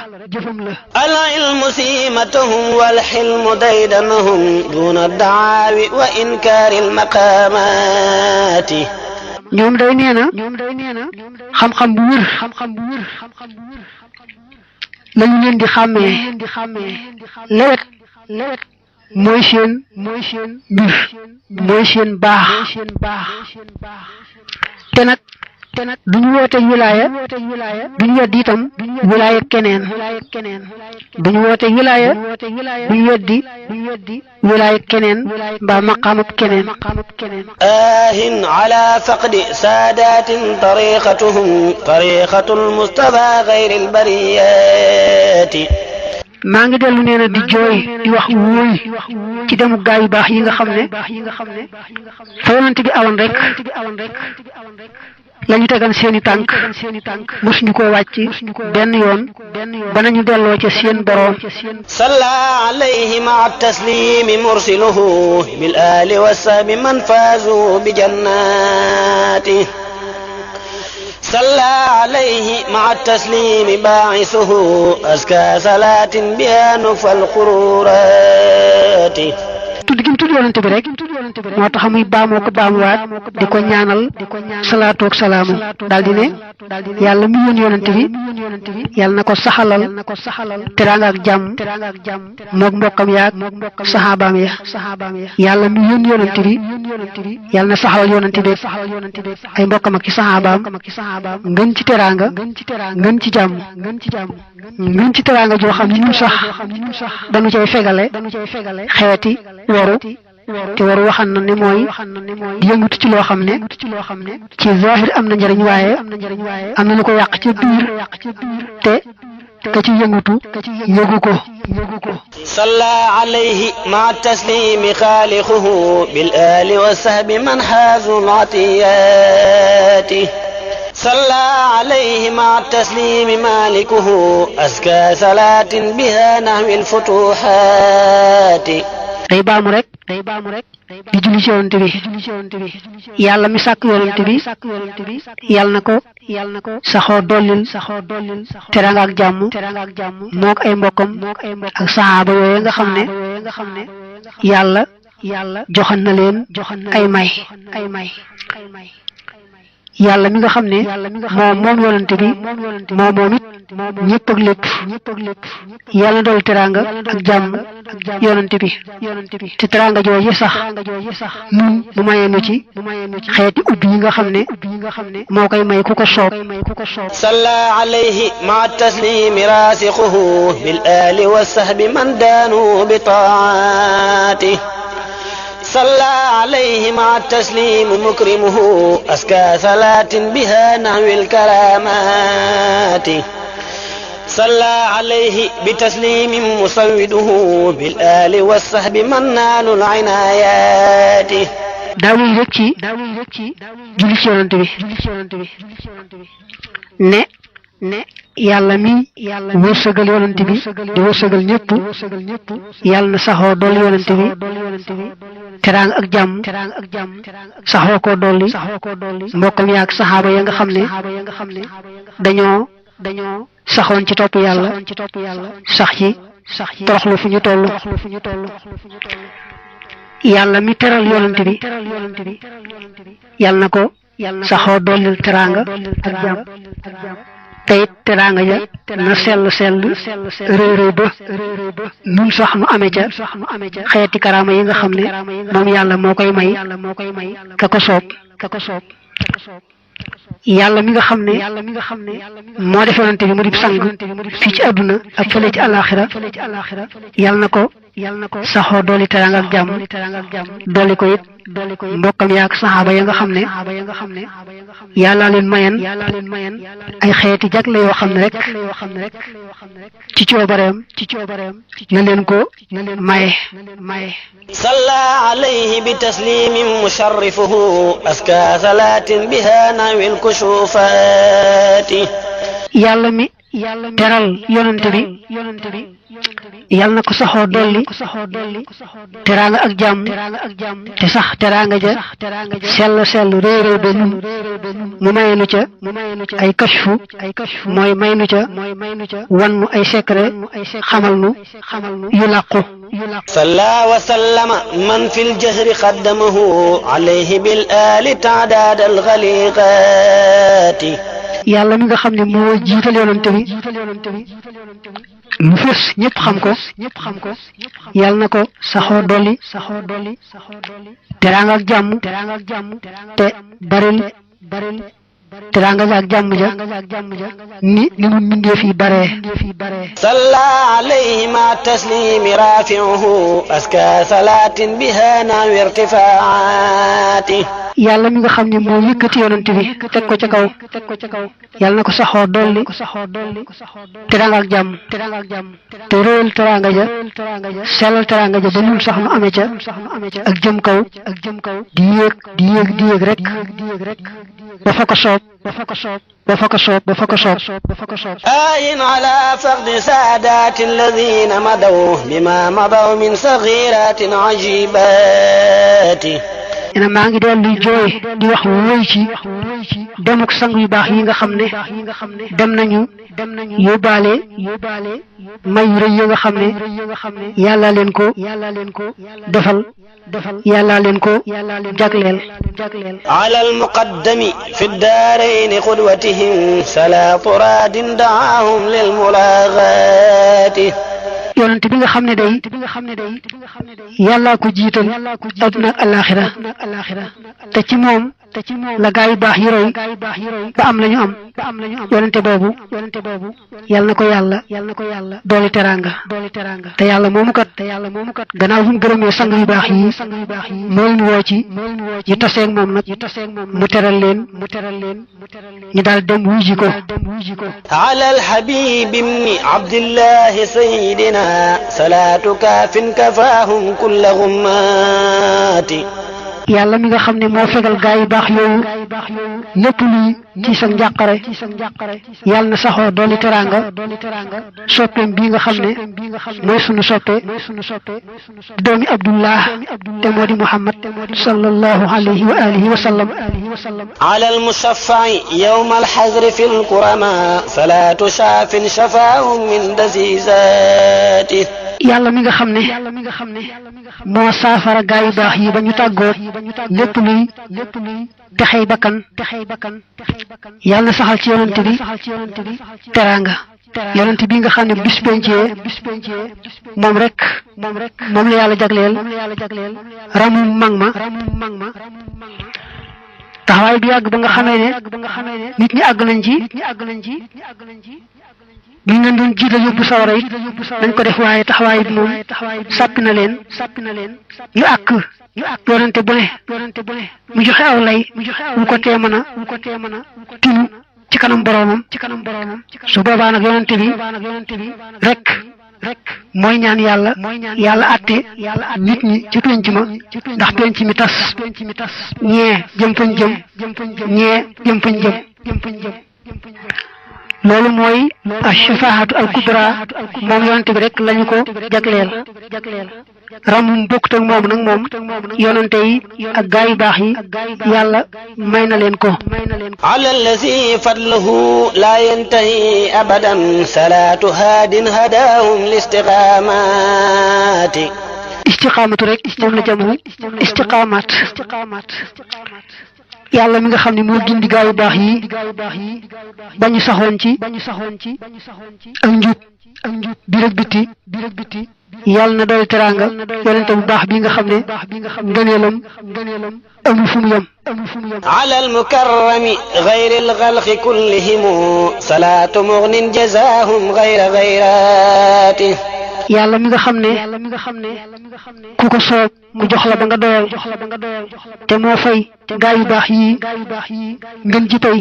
al ilmu siimatuhum wal xilmu daydanuhum duna daawi wa inkaari al maqaamaati. ñoom day nee na xam-xam bu wér lañu leen di xàmmee lewet mooy seen mbir mooy seen baax te nag duñu woote wilaaya duñu weddi itam wilaaya keneen duñu woote wilaaya duñu weddi wilaaya keneen mbaa maqaamab keneen. aahin ala faqdi saadatin tariqatul mustafa gayri albariyaati. maa ngi dellu nee na di jooy di wax wóoy ci demu gaa yu baax yi nga xam ne fa yonent bi awoon rek lañu tegan seeni tànk mosuñu koo wàcc benn yoon ba nañu delloo ca seen boroom. salla alayhi maa taslimi mursiluhu bil ali wa sahbi man faazu bi jannaati. صلى عليه مع التسليم باعثه أزكى صلاة بها نكفى القرورات. tudd gi mu tudd yonent bi rek moo tax muy baamoo ko baamuwaat di ko ñaanal salaatu ak salaamu daal di ne yàlla mi yónni yonent bi yàlla na ko saxalal teraanga ak jàmm moog mbokkam yaag saxaabaam ya yàlla mi yónni yonent bi yàlla na saxalal yonent bi ay mbokkam ak ci saxaabaam ngën ci teraanga ngën ci jàmm ngën ci teraanga joo xam ne ñun sax dañu cay fegale xeeti waru te waru waxan na ne mooy di yëngatu ci loo xam ne ci zahir am na njëriñ waaye am na lu ko yàq ci biir te ka ci yëngatu yëgu ko. صلى عليه مع التسليم خالقه بالآل والصحب من حازوا العطيات. صلى عليه مع التسليم مالكه أزكى صلاة بها نحو الفتوحات. day baamu rek di julli ci yonent bi yàlla mi sàkk yonent bi yàlla na ko saxoo dollil teraanga ak jàmm mook ay mbokkam ak saxaaba yooyu nga xam ne yàlla joxan na leen ay may yàlla mi nga xam ne moom yonante bi moom it ñëpp ak lépp yàlla na dool teraanga ak jàmm yonante bi te teraanga jooju sax nun mu mayee nu ci xeeti ubbi yi nga xam ne moo koy may ku ko soob salla alayhi ma taslimi rasiquhu bil ali wa sahbi man daanu bi taati صلى عليه مع التسليم مكرمه أزكى صلاة بها نحو الكرامات صلى عليه بتسليم مسوده بالآل والصحب منان العنايات daawuy rek ci julli ci yonante bi ne yàlla mi wërsëgal yonante bi di wërsëgal ñëpp yàlla na saxoo dolli yonante bi teraanga ak jàmm saxoo ko dolli mbokkam yaak saxaaba ya nga xam ne dañoo saxoon ci topp yàlla sax ci toroxlu fu ñu toll yàlla mi teral yonante bi yàlla na ko saxoo dollil teraanga ak jàmm teyit teraanga ja na sell réy ba nun sax nu amee ca xeeti karaama yi nga xam ne moom yàlla moo koy may ka ko soob yàlla mi nga xam ne moo def yonante bi mu di sang fii ci àdduna ak fële ci àllaaxira yàlla na ko saxoo dooli teraanga ak jàmm dooli ko it mbokkam yaak saxaaba ya nga xam ne yàlla leen mayen ay xeeti jagle yoo xam ne rek ci coobareem na leen ko maye صلى عليه بتسليم مشرفه أزكى صلاة بها نحو الكشوفات yàlla mi teral yonante bi yàlla na ko saxoo dolli teraanga ak jàmm te sax teraanga ja sell réeréew ba nun mu mayenu ca ay kashfu mooy may nu ca wan nu ay secret xamal nu yu làqu صلى وسلم من في الجهر قدمه عليه بالآل تعداد الغليقات yàlla mi nga xam ne moo jiital yonante bi lu fës ñëpp xam ko yàlla na ko saxoo dolli teraanga ak jàmm te baril teraanga ja ak jàmm ja ni nu mbindee fi bare صلى عليه مع التسليم رافعه أزكى صلاة بها نحو ارتفاعاته yàlla mi nga xam ne moo yëkkati yonante bi teg ko ca kaw yàlla na ko saxoo dolli teraanga ak jàmm te réel teraanga ja sellal teraanga ja ba nun sax nu amee ca ak jëm kaw di yéeg rek ba fa ko soob آين على فقد سادات الذين مضوا بما مضوا من صغيرات عجيبات ena maa ngi dellu jooy di wax wóoy ci demuk sang yu baax yi nga xam ne dem nañu yóbbaale may rëy yi nga xam ne yàlla leen ko defal yàlla leen ko jagleel على المقدم في الدارين قدوتهم صلاة راد دعاهم للملاغات yonent bi nga xam ne day yàllaa ko jiital adduna ak alaxira te ci moom la gaa yu baax yi roy ba am la ñu am yonente boobu yàlla na ko yàlla dooli teraanga te yàlla moomu kat gannaaw bu mu gërëmee sang yu baax yi moo leen woo ci ñu taseeg moom nag mu teral leen ñu daal dem wuji ko على الحبيب بن عبد الله سيدنا صلاة كاف كفاهم كل غمات yàlla mi nga xam ne moo fegal gaa yu baax yooyu lépp luy ci sa njàqare yàlla na saxoo dooli teraanga soppeem bii nga xam ne mooy sunu soppe di doomi Abdullah te moo di Muhammad sallallahu alayhi wa alihi wa sallam على المشفع يوم الحزر في الكرماء صلاة شاف شفاهم من دزيزاته yàlla mi nga xam ne moo saafara gaa yu baax yi ba ñu tàggoo lépp luy texey bakkan yàlla na saxal ci yonent bi teraanga yonent bi nga xam ne bis pencee moom rek moom la yàlla jagleel ramum mag ma taxawaay bi yàgg ba nga xamee ne nit ñi àgg nañ ci bi ñu leen doon jiital yóbbu sawara it dañ ko def waaye taxawaay bi moom sàppi na leen ñu àkk yonente bu ne mu joxe aw lay mu ko tee mën a tinu ci kanam boroomam su boobaa nag yonente bi rek mooy ñaan yàlla àtte nit ñi ci penc ma ndax penc mi tas ñee jëm fañ jëm ñee jëm fañ jëm loolu mooy ash-shafaa'atu al-kubra moom yonent bi rek lañu ko jagleel ramum bokkut ak moom nag moom yonente yi ak gaa yu baax yi yàlla may na leen ko ala allazi fadluhu la yantahi abadan salatu hadin hadahum listiqamati istiqamatu rek moom la jamu istiqamat yàlla mi nga xam ne moo gindi gaa yu baax yi ba ñu saxoon ci ak njub biir ak biti yàlla na doy teraanga yonente bu baax bi nga xam ne ngëneelam amul fu mu yem ala almukarrami gayri alxalqi kullihim salaatu mugnin jazaahum gayra gayrati yàlla mi nga xam ne ku ko soob mu jox la ba nga doyal te moo fay gaa yu baax yi ngën ji tey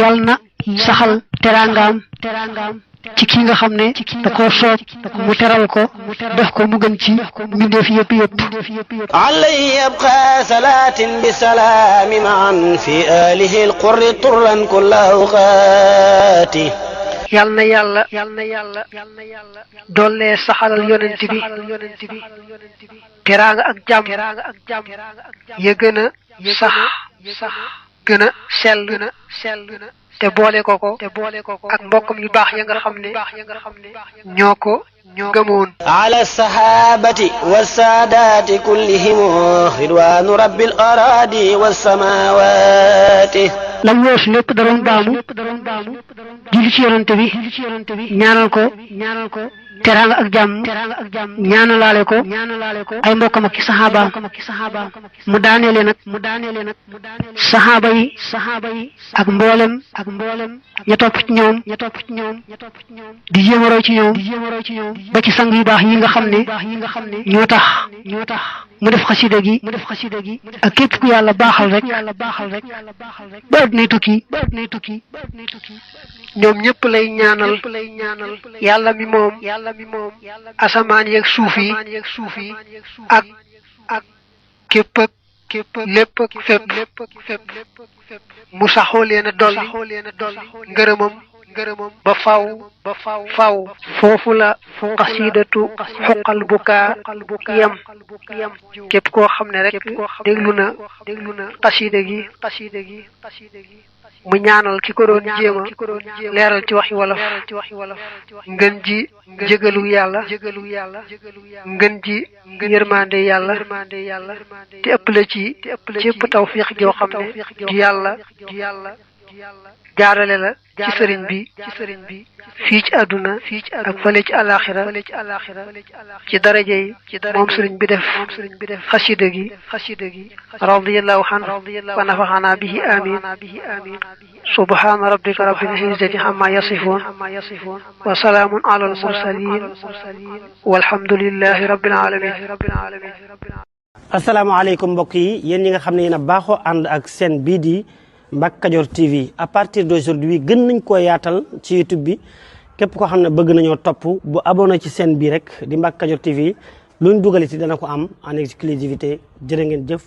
yàlla na saxal teraangaam ci ki nga xam ne da koo soob mu teral ko def ko mu gën ci mbindeef yëpp alayhi yabqa salaatin bi salaami maan fi alihi alqurri turran kulla awqaati yàlla na yàlla doole saxalal yonent bi teraanga ak jàmm ya gën a sax gën a sell te boole ko ak mbokkam yu baax ya nga xam ne ñoo ko gëmoon ala sahabati wassaadati kullihim ridwanu rabbil aradi wassamawati lam weesu lépp da doon baamu julli ci yonante bi ñaanal ko teraanga ak jàmm ñaanalaale ko ay mbokkam ak saxaabaam mu daaneele nag saxaaba yi ak mboolem ña topp ci ñoom di jéem a roy ci ñoom ba ci sang yu baax yi nga xam ne ñoo tax mu def xasida gi ak képp ku yàlla baaxal rek ba addunay tukki ñoom ñëpp lay ñaanal yàlla mi moom asamaan yeeg suuf yi ak képp ak lépp ak fépp mu saxoo leen a dolli ngërëmam ba faw foofu la xasidatu xuqal bukaa yem képp koo xam ne rek déglu na xasida gi mu ñaanal ki ko doon jéema leeral ci waxi wolof ngën ji jégalu yàlla ngën ji yërmande yàlla te ëpp la ci ëpp tawfiq joo xam ne ju yàlla jaarale la ci sëriñ bi fii ci àdduna ak fële ci alaxira ci daraja yi moom sëriñ bi def xasida gi radiyallahu anhu wa nafaxana bihi amin subhana rabbika rabbil izzati amma yasifun wa salaamun ala al mursalin walhamdulillahi rabbil alamin asalaamaaleykum mbokk yi yéen ñi nga xam ne yéen a baaxoo ànd ak seen bii di Mbacke Kadior TV à partir d'aujourd'hui gën nañ koo yaatal ci YouTube bi képp koo xam ne bëgg nañoo topp bu abonné ci seen bii rek di Mbacke Kadior TV luñ dugal ci dana ko am en exclusivité jërë ngeen jëf